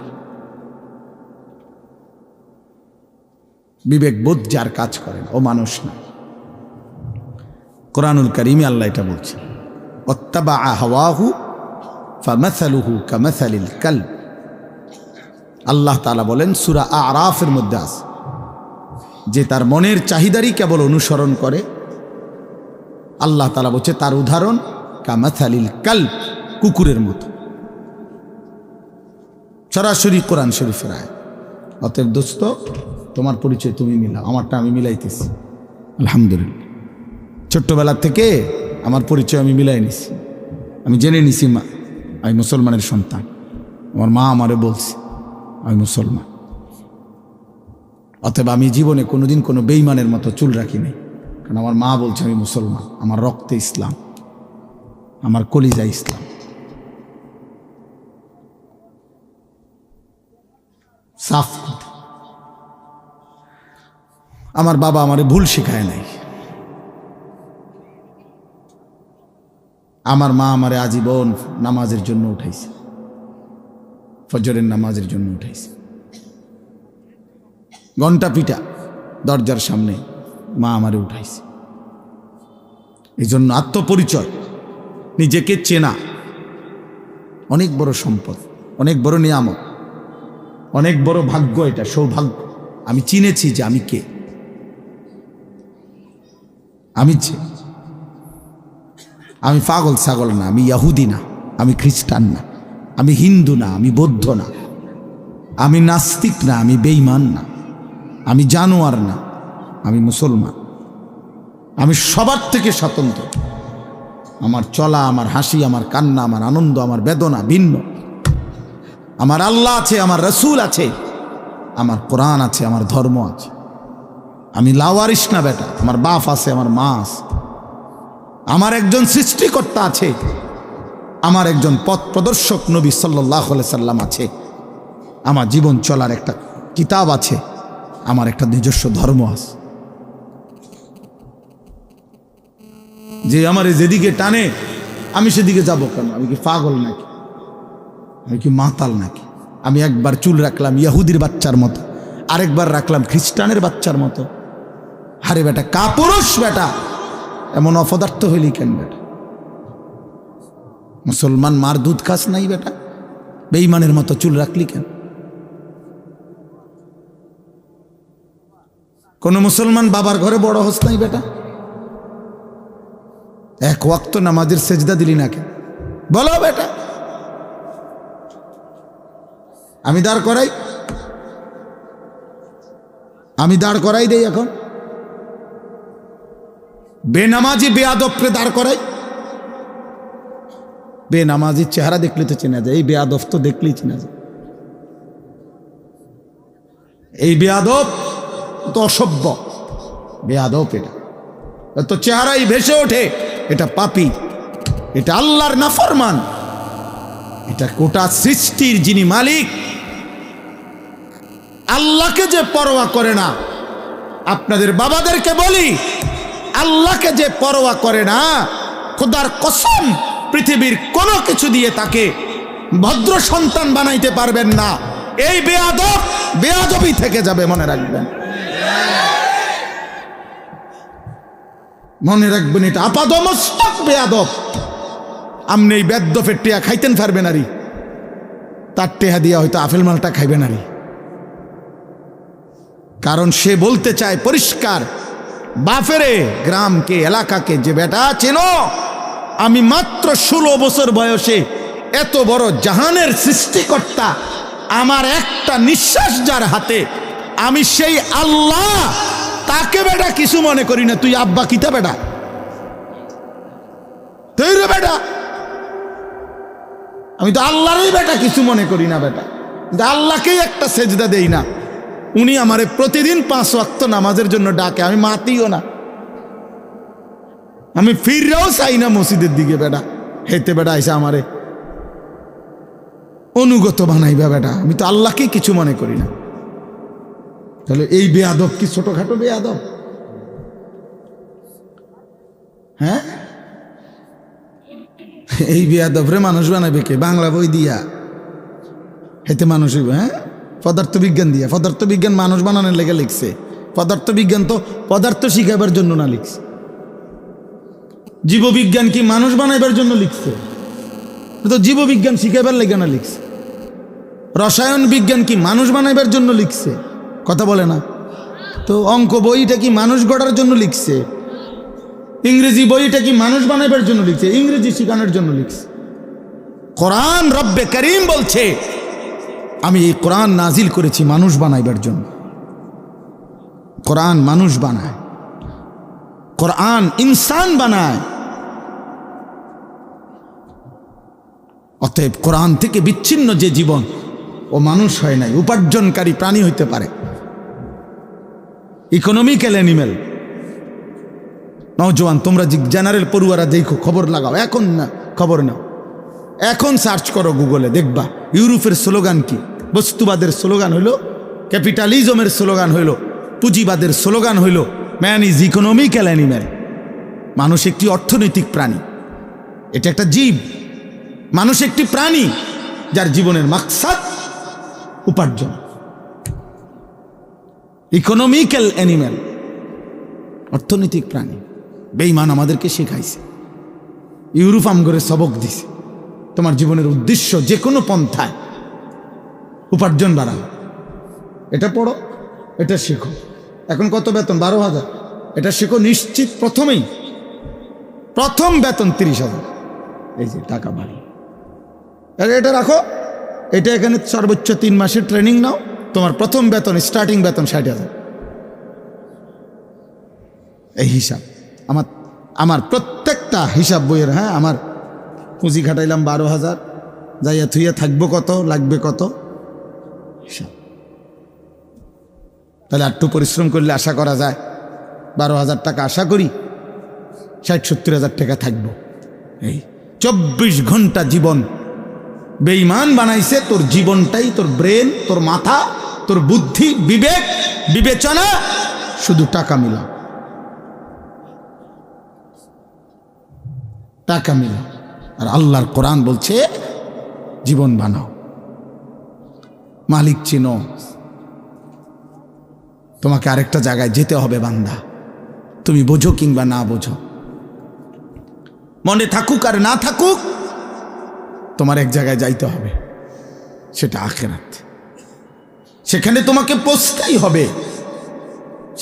বিবেকবোধ যার কাজ করে ও মানুষ না। কোরআনুল কারীমে আল্লাহ এটা বলছে, ওয়াত্তাবা হাওয়াহু ফামাসালুহু কামাসালিল কালব। আল্লাহ তাআলা বলেন সূরা আরাফের মধ্যে আছে যে তার মনের চাহিদারই কেবল অনুসরণ করে, আল্লাহ তাআলা বলছে তার উদাহরণ কামাসালিল কালব, কুকুরের মতো। সরাসরি কোরআন শরীফের আয়াত। অতএব দোস্ত, তোমার পরিচয় তুমি মিলাও, আমারটা আমি মিলাইতেছি। আলহামদুলিল্লাহ, ছোট্টবেলা থেকে আমার পরিচয় আমি মিলাই নিছি, আমি জেনে নিছি মা আমি মুসলমানের সন্তান। আমার মা আমারে বলছে আমি মুসলমান। অতএব আমি জীবনে কোনোদিন কোনো বেঈমানের মতো চুল রাখি নাই, কারণ আমার মা বলছে আমি মুসলমান, আমার রক্তে ইসলাম, আমার কলিজা ইসলাম। সাফ কথা। আমার বাবা আমারে ভুল শেখায় নাই, আমার মা আমারে আজীবন নামাজের জন্য উঠাইছে, ফজরের নামাজের জন্য উঠাইছে। ঘন্টা পিটা দরজার সামনে মা আমারে উঠাইছে। এই জন্য আত্মপরিচয়, নিজেকে চেনা অনেক বড় সম্পদ, অনেক বড় নিয়ামত, অনেক বড় ভাগ্য। এটা সৌভাগ্য। আমি চিনেছি যে আমি কে। আমি পাগল ছাগল না, আমি ইহুদি না, আমি খ্রিস্টান না, আমি হিন্দু না, আমি বৌদ্ধ না, আমি নাস্তিক না, আমি বেঈমান না, আমি জানোয়ার না, আমি মুসলমান। আমি সবার থেকে স্বতন্ত্র। আমার চলা, আমার হাসি, আমার কান্না, আমার আনন্দ, আমার বেদনা ভিন্ন। আমার আল্লাহ আছে, আমার রসুল আছে, আমার কোরআন আছে, আমার ধর্ম আছে। আমি লাওয়ারিস না বেটা, আমার বাপ আছে, আমার মা আছে, আমার একজন সৃষ্টিকর্তা আছে, আমার একজন পথ প্রদর্শক নবী সাল্লাল্লাহু আলাইহি সাল্লাম আছে, আমার জীবন চলার একটা কিতাব আছে, আমার একটা নিজস্ব ধর্ম আছে। যে আমার যেদিকে টানে আমি সেদিকে যাব কেন? আমি কি পাগল নাকি? আমি কি মাতাল নাকি? আমি একবার চুল রাখলাম ইহুদির বাচ্চার মতো, আরেকবার রাখলাম খ্রিস্টানের বাচ্চার মতো। আরে বেটা, কাপুরুষ বেটা, এমন অপদার্থ হইলি কেন বেটা? মুসলমান মার দুধ খাস নাই বেটা? বেঈমানের মতো চুল রাখলি কেন? কোন মুসলমান বাবার ঘরে বড় হস নাই বেটা? এক ওয়াক্ত নামাজের সেজদা দিলি না কেন? বলো বেটা। আমি দাঁড় করাই দেই এখন। বেনামাজি বেয়াদবকে দাঁড় করাই। বেনামাজির চেহারা দেখলে তো চেনা যায়, এই বেয়াদব তো দেখলেই চেনা যায়। এই বেয়াদব তো অসভ্য, বেয়াদব এটা তো চেহারাই ভেসে ওঠে, এটা পাপী, এটা আল্লাহর নাফরমান, এটা গোটা সৃষ্টির যিনি মালিক আল্লাহকে যে পরোয়া করে না। আপনাদের বাবাদেরকে বলি, আল্লাহকে যে পরোয়া করে না, খোদার কসম পৃথিবীর কোনো কিছু দিয়ে তাকে ভদ্র সন্তান বানাইতে পারবেন না। এই বেয়াদব বেয়াদবই থেকে যাবে, মনে রাখবেন, মনে রাখবেন। এটা আপাদমস্তক বেয়াদব। আপনি এই বেদ্যফের টেয়া খাইতেন পারবেন আরি, তার টেহা দিয়া হয়তো আপেল মালটা খাইবেন আরি। কারণ সে বলতে চায় পরিষ্কার, বাফেরে গ্রামকে এলাকাকে, যে বেটা চেনো, আমি মাত্র 16 বছর বয়সে এত বড় জাহানের সৃষ্টিকর্তা, আমার একটা নিঃশ্বাস যার হাতে, আমি সেই আল্লাহ, তাকে বেটা কিছু মনে করি না। তুই আব্বা কিতা বেটা? তুই রে বেটা, আমি তো আল্লাহরই বেটা কিছু মনে করি না বেটা। আল্লাহকেই একটা সেজদা দেই না। উনি আমারে প্রতিদিন 5 ওয়াক্ত নামাজের জন্য ডাকে, আমি মাতিও না, আমি ফিররেও চাই না মসজিদের দিকে বেটা। হেতে বেটা আইসা আমারে অনুগত বানাইবা বেটা, আমি তো আল্লাহকেই কিছু মনে করি না। তাহলে এই বেয়াদব কি ছোটখাটো বেয়াদব? হ্যাঁ, এই বেয়াদবরে মানুষ বানাবে কে? বাংলা বই দিয়া হেতে মানুষ হইব? হ্যাঁ, পদার্থ বিজ্ঞান দিয়া। পদার্থ বিজ্ঞান মানুষ বানানোর লেগে লিখছে। পদার্থ বিজ্ঞান তো পদার্থ শিখাবার জন্য না লিখছে। জীববিজ্ঞান কি মানুষ বানাইবার জন্য লিখছে? তো জীববিজ্ঞান শিখাবার লেগে না লিখছে। রসায়ন বিজ্ঞান কি মানুষ বানাইবার জন্য লিখছে? কথা বলে না তো। অঙ্ক বইটা কি মানুষ গড়ার জন্য লিখছে? ইংরেজি বইটা কি মানুষ বানাইবার জন্য লিখছে? ইংরেজি শেখানোর জন্য লিখছে। কোরআন রব্বে করিম বলছে, আমি এই কোরআন নাজিল করেছি মানুষ বানাইবার জন্য। কোরআন মানুষ বানায়, কোরআন ইনসান বানায়, অতএব কোরআন থেকে বিচ্ছিন্ন যে জীবন, ও মানুষ হয় নাই, উপার্জনকারী প্রাণী হইতে পারে, ইকোনমিক্যাল অ্যানিমেল। নওজোয়ান তোমরা জেনারেল পড়ুয়ারা দেখো, খবর লাগাও, এখন না খবর নাও, এখন সার্চ করো গুগলে, দেখবা ইউরোপের স্লোগান কি। বস্তুবাদের স্লোগান হইল, ক্যাপিটালিজমের স্লোগান হইল, পুঁজিবাদের স্লোগান হইল ম্যান ইজ ইকোনমিক্যাল অ্যানিম্যাল। মানুষ একটি অর্থনৈতিক প্রাণী, এটা একটা জীব। মানুষ একটি প্রাণী যার জীবনের মাকসাদ উপার্জন, ইকোনমিক্যাল অ্যানিম্যাল, অর্থনৈতিক প্রাণী। বেঈমান আমাদেরকে শেখাইছে, ইউরোপ আমগরে সবক দিছে, তোমার জীবনের উদ্দেশ্য যে কোনো পন্থায় উপার্জন বাড়ানো, এটা পড়ো, এটা শেখো। এখন কত বেতন? 12,000। এটা শেখো নিশ্চিত, প্রথমেই প্রথম বেতন 30,000। এই যে টাকা বাড়ি, এটা রাখো, এটা এখানে সর্বোচ্চ 3 মাসের ট্রেনিং নাও, তোমার প্রথম বেতন, স্টার্টিং বেতন 60,000। এই হিসাব আমার প্রত্যেকটা হিসাব বইয়ের। হ্যাঁ, আমার পুঁজি খাটাইলাম 12,000, যাইয়া থুইয়া থাকবো কত, লাগবে কত, হিসাব। তাহলে একটু পরিশ্রম করলে আশা করা যায় 12,000 টাকা, আশা করি 60-70,000 টাকা থাকবো। এই 24 ঘন্টা জীবন বেঈমান বানাইছে। তোর জীবনটাই, তোর ব্রেন, তোর মাথা, তোর বুদ্ধি, বিবেক, বিবেচনা শুধু টাকা মিলা, টাকা মিলা। আর আল্লাহর কোরআন বলছে জীবন বানাও, মালিক চিনো। তোমাকে আরেকটা জায়গায় যেতে হবে বান্দা, তুমি বোঝো কিংবা না বোঝো, মনে থাকুক আর না থাকুক, তোমার এক জায়গায় যাইতে হবে, সেটা আখিরাত। সেখানে তোমাকে পৌঁছতেই হবে,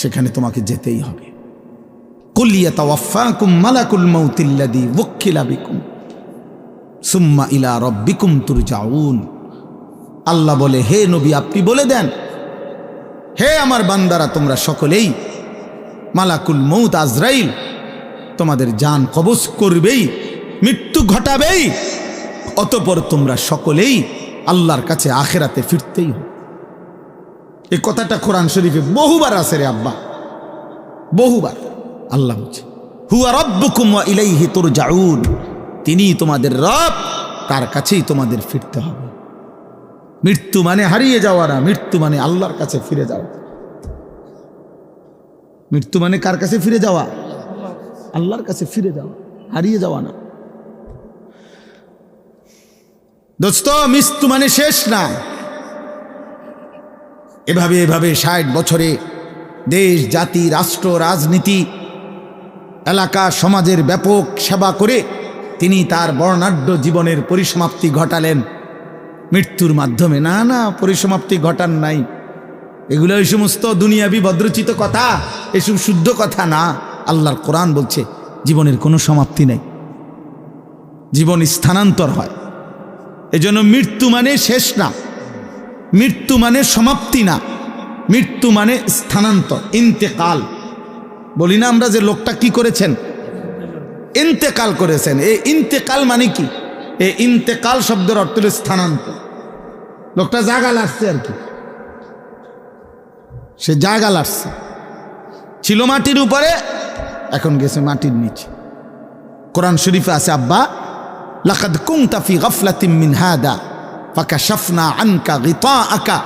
সেখানে তোমাকে যেতেই হবে। কুল ইয়াতাওয়াফাকুম মালাকুল মাউতিল্লাযী ওয়াক্কিলা বিকুম সুম্মা ইলা রাব্বিকুম তুরজাউন। আল্লাহ বলে, হে নবী আপনি বলে দেন, হে আমার বান্দারা, তোমরা সকলেই মালাকুল মউত আজরাইল তোমাদের জান কবজ করবেই, মৃত্যু ঘটাবেই, অতঃপর তোমরা সকলেই আল্লাহর কাছে আখিরাতে ফিরতেই হবে। এই কথাটা কোরআন শরীফে বহুবার আছে রে আব্বা, বহুবার। আল্লাহ বলছে হুয়া রাব্বুকুম ওয়া ইলাইহি তুরজাউন, তিনি তোমাদের রব, তার কাছেই তোমাদের ফিরতে হবে। মৃত্যু মানে হারিয়ে যাওয়া না, মৃত্যু মানে আল্লাহর কাছে ফিরে যাওয়া। মৃত্যু মানে কার কাছে ফিরে যাওয়া? আল্লাহর কাছে ফিরে যাওয়া, হারিয়ে যাওয়া না। দোস্ত, মৃত্যু মানে শেষ না। এভাবে 60 বছরে দেশ, জাতি, রাষ্ট্র, রাজনীতি, এলাকা, সমাজের ব্যাপক সেবা করে তিনি তার বর্ণাঢ্য জীবনের পরিসমাপ্তি ঘটালেন মৃত্যুর মাধ্যমে। না না, পরিসমাপ্তি ঘটান নাই। এগুলো এই সমস্ত দুনিয়াবি ভদ্রচিত কথা, এসব শুদ্ধ কথা না। আল্লাহর কোরআন বলছে জীবনের কোনো সমাপ্তি নেই, জীবন স্থানান্তর হয়। এজন্য মৃত্যু মানে শেষ না, মৃত্যু মানে সমাপ্তি না, মৃত্যু মানে স্থানান্তর, ইন্তেকাল। বলি না আমরা যে লোকটা কি করেছেন, ইন্তেকাল করেছেন। এই ইন্তেকাল মানে কি? এই ইন্তেকাল শব্দের অর্থ হল স্থানান্তর। লোকটা জায়গা লাগছে আর কি, সে জায়গা লাগছে, ছিল মাটির উপরে, এখন গেছে মাটির নিচে। কোরআন শরীফে আছে আব্বা, লাকাদ কুনতা ফি গাফলাতিন মিন হাদা ফাকাশাফনা আনকা গিতাআকা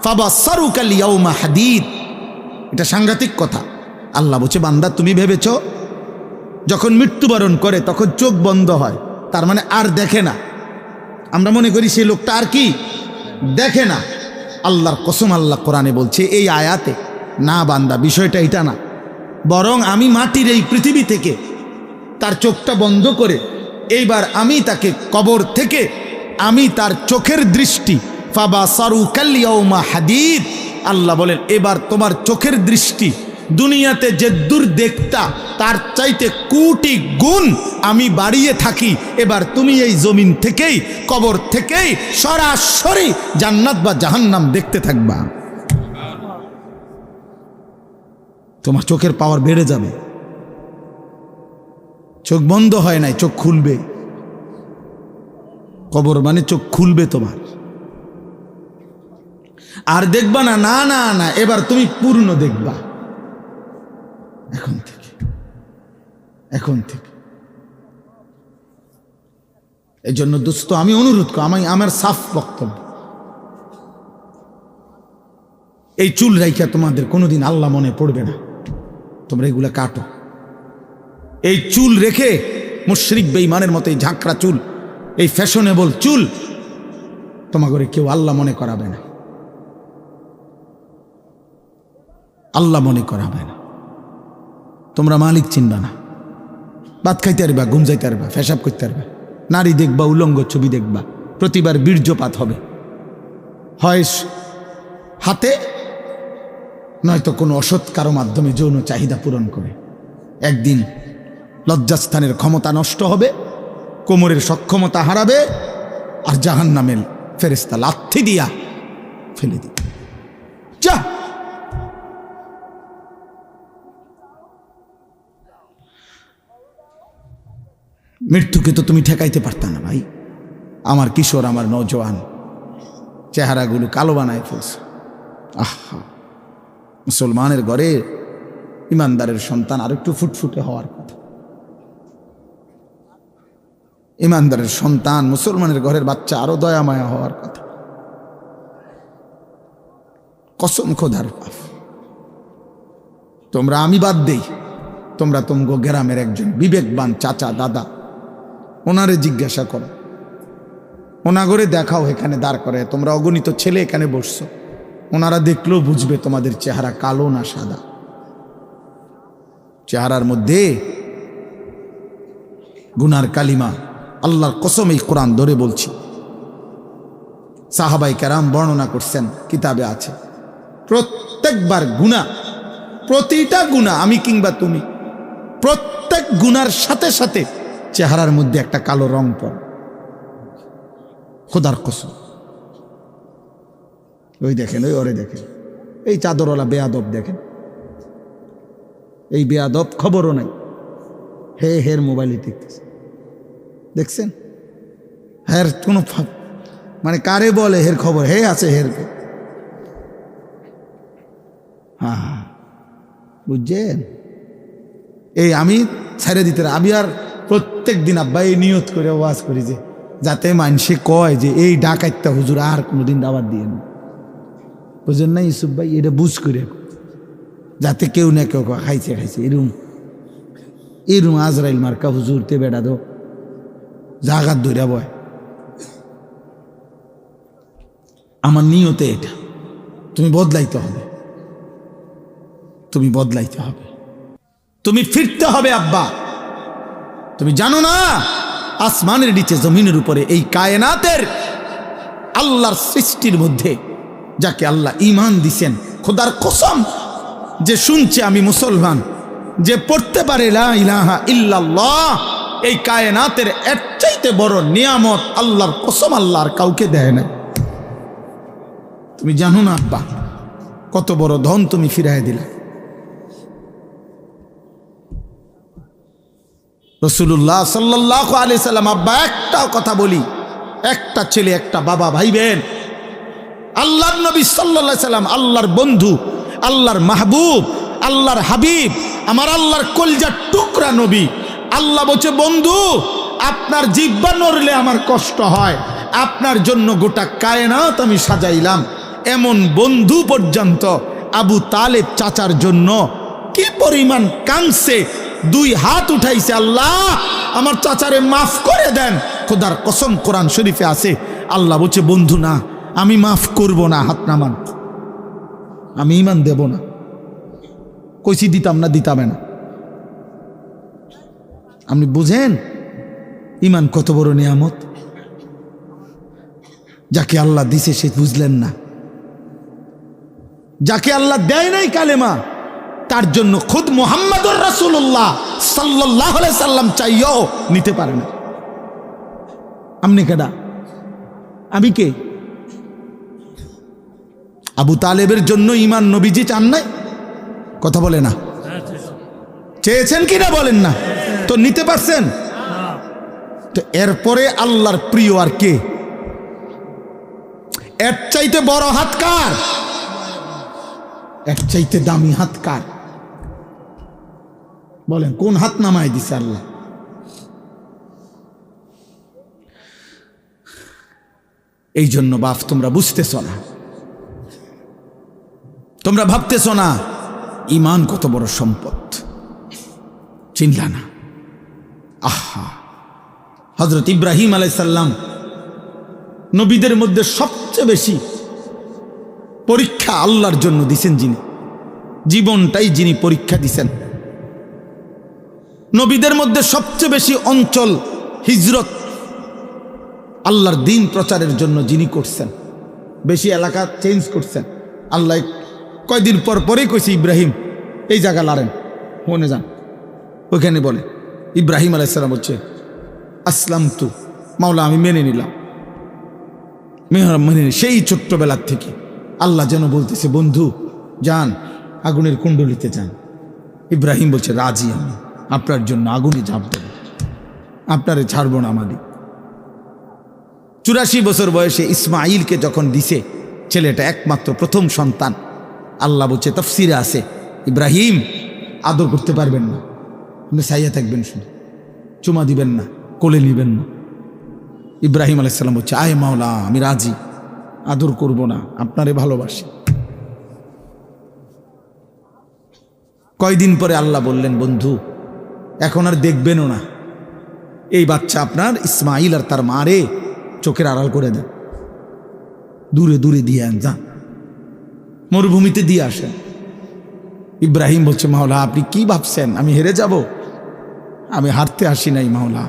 ফাবাসসারুকা আল-ইয়াওমা হাদীদ। এটা সাংঘাতিক কথা। আল্লাহ বলছে, বান্দা তুমি ভেবেছ যখন মৃত্যুবরণ করে তখন চোখ বন্ধ হয়, তার মানে আর দেখে না। আমরা মনে করি সেই লোকটা আর কি দেখে না। আল্লাহর কসম, আল্লাহ কোরআনে বলছে এই আয়াতে, না বান্দা, বিষয়টা এটা না, বরং আমি মাটির এই পৃথিবী থেকে তার চোখটা বন্ধ করে এইবার আমি তাকে কবর থেকে আমি তার চোখের দৃষ্টি ফাবাসারুকাল ইয়াউমা হাদীদ। আল্লাহ বলেন, এবার তোমার চোখের দৃষ্টি দুনিয়াতে যে দূর দেখতা তার চাইতে কোটি গুণ আমি বাড়িয়ে থাকি। এবার তুমি এই জমিন থেকেই, কবর থেকেই সরাসরি জান্নাত বা জাহান্নাম দেখতে থাকবা। তোমার চোখের পাওয়ার বেড়ে যাবে। চোখ বন্ধ হয় নাই, চোখ খুলবে। কবর মানে চোখ খুলবে তোমার, আর দেখবা না, না না না, এবার তুমি পূর্ণ দেখবা এখন থেকে, এখন থেকে। এই জন্য দোস্ত আমি অনুরোধ করি, আমার সাফ বক্তব্য, এই চুল রাইখা তোমাদের কোনোদিন আল্লাহ মনে পড়বে না, তোমরা এগুলা কাটো। এই চুল রেখে মুশরিক বেঈমানের মতো এই ঝাঁকড়া চুল, এই ফ্যাশনেবল চুল তোমাকে কেউ আল্লাহ মনে করাবে না, আল্লাহ মনে করাবে না। তোমরা মালিক চিনবা না, ভাত খাইতে পারবা, ঘুম যাইতে পারবা, ফেসাব করতে পারবা, নারী দেখবা, উলঙ্গ ছবি দেখবা, প্রতিবার বীর্যপাত হবে, হয় হাতে নয়তো কোনো অসৎ কারো মাধ্যমে যৌন চাহিদা পূরণ করে। একদিন লজ্জাস্থানের ক্ষমতা নষ্ট হবে, কোমরের সক্ষমতা হারাবে, আর জাহান্নামের ফেরেশতা লাথি দিয়া ফেলে দিবে। যা, মৃত্যুকে তো তুমি ঠেকাইতে পারতা না ভাই। আমার কিশোর, আমার নওজোয়ান চেহারাগুলো কালো বানায় ফেলছে। আহা, মুসলমানের ঘরে ইমানদারের সন্তান আর একটু ফুটফুটে হওয়ার কথা। ইমানদারের সন্তান, মুসলমানের ঘরের বাচ্চা আরো দয়া মায়া হওয়ার কথা। কসম খোদার পাপ। তোমরা, আমি বাদ দেই, তোমরা তোমগো গ্রামের একজন বিবেকবান চাচা দাদা, ওনারে জিজ্ঞাসা করো, ওনা করে দেখাও, এখানে দাঁড় করে, তোমরা অগণিত ছেলে এখানে বসছো, ওনারা দেখলেও বুঝবে তোমাদের চেহারা কালো না সাদা। চেহারার মধ্যে গুনার কালিমা, আল্লাহর কসম এই কোরআন ধরে বলছি, সাহাবাই কেরাম বর্ণনা করছেন, কিতাবে আছে, প্রত্যেকবার গুনাহ, প্রতিটা গুনাহ, আমি কিংবা তুমি, প্রত্যেক গুনার সাথে সাথে চেহারার মধ্যে একটা কালো রং পড়ে। খোদার কসম। ওই দেখেন, ওই ওরে দেখেন, এই চাদরওয়ালা বেয়াদব দেখেন, এই বেয়াদব খবরও নাই, হের মোবাইলে দেখতেছে, দেখছেন? হের কোনো মানে কারে বলে হের খবর, হে আছে হের, হ্যাঁ বুঝছেন? এই আমি ছেড়ে দিতে, আমি আর প্রত্যেক দিন আব্বা এই নিয়ত করে ওয়াজ করি যে যাতে মানুষে কয় যে এই ডাকাইত্যা হুজুর আর কোনোদিন দাওয়াত দিয়ে না, বুঝলেন না ইউসুফ ভাই? এটা বুঝ করে, যাতে কেউ না কেউ খাইছে খাইছে এরম আজরাইল মার্কা হুজুর তে বেড়া দো জাগাত ধইরা বয়। আমার নিয়তে এটা, তুমি বদলাইতে হবে, তুমি বদলাইতে হবে, তুমি ফিরতে হবে আব্বা। তুমি জানো না আসমানের নিচে জমিনের উপরে এই কায়নাতের আল্লাহর সৃষ্টির মধ্যে যাকে আল্লাহ ঈমান দিছেন, খোদার কসম, যে শুনছে আমি মুসলমান, যে পড়তে পারে লা ইলাহা ইল্লাল্লাহ, এই কায়নাতের এর চাইতে বড় নিয়ামত আল্লাহর কসম আল্লাহর কাউকে দেয় না। তুমি জানো না আব্বা কত বড় ধন তুমি ফিরাই দিলে। রাসূলুল্লাহ সাল্লাল্লাহু আলাইহি সাল্লাম, আব্বা একটা কথা বলি, একটা ছেলে একটা বাবা, ভাইবেন, আল্লাহর নবী সাল্লাল্লাহু আলাইহি সাল্লাম আল্লাহর বন্ধু, আল্লাহর মাহবুব, আল্লাহর হাবিব, আমার আল্লাহর কলিজার টুকরা নবী। আল্লাহ বলছে, বন্ধু আপনার জিহ্বা নড়লে আমার কষ্ট হয়, আপনার জন্য গোটা কায়নাত আমি সাজাইলাম। এমন বন্ধু পর্যন্ত আবু তালেব চাচার জন্য কি পরিমাণ কাঁদছে, দুই হাত উঠাইছে, আল্লাহ আমার চাচারে মাফ করে দেন। খোদার কসম কোরআন শরীফে আছে, আল্লাহ বলছে, বন্ধু না, আমি মাফ করব না, হাত নামান, আমি ঈমান দেব না। কইছি দিতাম না, দিতাবে না। আপনি বুঝেন ঈমান কত বড় নিয়ামত, যাকে আল্লাহ দিছে সে বুঝলেন না, যাকে আল্লাহ দেয় নাই কালেমা, তার জন্য খুদ মুহাম্মদুর রাসূলুল্লাহ সাল্লাল্লাহু আলাইহি সাল্লাম চাইও নিতে পারে না। আপনি কেডা? আমি কে? আবু তালেবের জন্য ঈমান নবীজি চান নাই? কথা বলে না, চেয়েছেন কিনা বলেন না, তো নিতে পারছেন? তো এরপরে আল্লাহর প্রিয় আর কে? এর চাইতে বড় হাত কার? এর চাইতে দামি হাত কার? বলেন কোন হাত নামায় দিছে আল্লাহ? এই জন্য বাপ তোমরা বুঝতেছ না, তোমরা ভাবতেছ না ঈমান কত বড় সম্পদ, চিনলা না। আহা, হযরত ইব্রাহিম আলাইহিস সালাম নবীদের মধ্যে সবচেয়ে বেশি পরীক্ষা আল্লাহর জন্য দিছেন, যিনি জীবনটাই যিনি পরীক্ষা দিছেন। নবীদের মধ্যে সবচেয়ে বেশি অঞ্চল হিজরত আল্লাহর দ্বীন প্রচারের জন্য যিনি করছেন, বেশি এলাকা চেঞ্জ করছেন। আল্লাহ কয়দিন পর পরেই কইছে, ইব্রাহিম এই জায়গা লারেন, মনে যান। ওইখানে বলে ইব্রাহিম আলাইহিস সালাম হচ্ছে আসলাম তু, মাওলা আমি মেনে নিলাম। মেনে সেই ছোট্টবেলার থেকে আল্লাহ যেন বলতেছে, বন্ধু যান আগুনের কুণ্ডলিতে যান। ইব্রাহিম বলছে রাজি, আমি আপনার জন্য আগুনে ঝাঁপ দেব, আপনারে ছাড়বো না। আমাদের 84 বছর বয়সে ইসমাইলকে যখন দিছে, ছেলেটা একমাত্র প্রথম সন্তান, আল্লাহ বলছে তাফসিরে আছে, ইব্রাহিম আদর করতে পারবেন না, আপনি সাইয়া থাকবেন, শুধু চুমা দিবেন না, কোলে নিবেন না। ইব্রাহিম আলাইহিস সালাম বলছে আয় মাওলা আমি রাজি, আদর করব না, আপনারে ভালোবাসি। কয়দিন পরে আল্লাহ বললেন, বন্ধু এখন আর দেখবেনও না, এই বাচ্চা আপনার ইসমাইল আর তার মারে চোখের আড়াল করে দেন, দূরে দূরে দিয়ে আন, যান মরুভূমিতে দিয়ে আসেন। ইব্রাহিম বলছে মাওলা আপনি কি ভাবছেন আমি হেরে যাব? আমি হারতে আসি নাই মাওলা,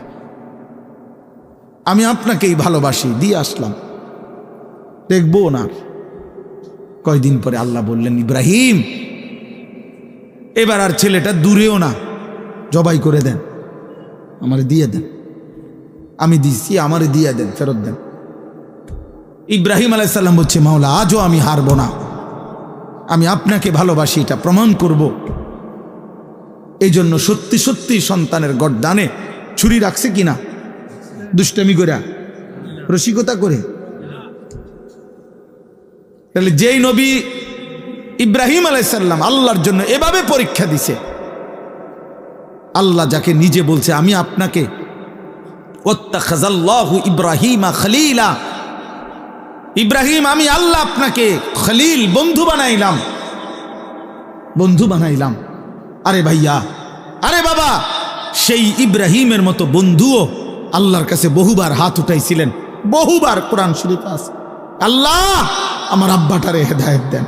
আমি আপনাকেই ভালোবাসি, দিয়ে আসলাম, দেখবো না। কয়দিন পরে আল্লাহ বললেন, ইব্রাহিম এবার আর ছেলেটা দূরেও না, জবাই করে দেন, আমারে দিয়ে দেন, আমি দিছি, আমারে দিয়ে দেন, ফেরত দেন। ইব্রাহিম আলাইহিস সালাম বলছে মাওলা আজও আমি হারবো না, আমি আপনাকে ভালোবাসি, এটা প্রমাণ করব। এই জন্য সত্যি সত্যি সন্তানের গর্দানে ছুরি রাখছে কিনা, দুষ্টামি করে, রসিকতা করে। তাহলে যেই নবী ইব্রাহিম আলাইহিস সালাম আল্লাহর জন্য এভাবে পরীক্ষা দিছে, আল্লাহ যাকে নিজে বলছে আমি আপনাকে ওয়াত্তাখাযাল্লাহু ইব্রাহিমা খলিলা, ইব্রাহিম আমি আল্লাহ আপনাকে খলিল বন্ধু বানাইলাম, বন্ধু বানাইলাম। আরে ভাইয়া, আরে বাবা, সেই ইব্রাহিমের মতো বন্ধুও আল্লাহর কাছে বহুবার হাত উঠাইছিলেন, বহুবার। কোরআন শরীফ আছে, আল্লাহ আমার আব্বাটারে হেদায়েত দেন,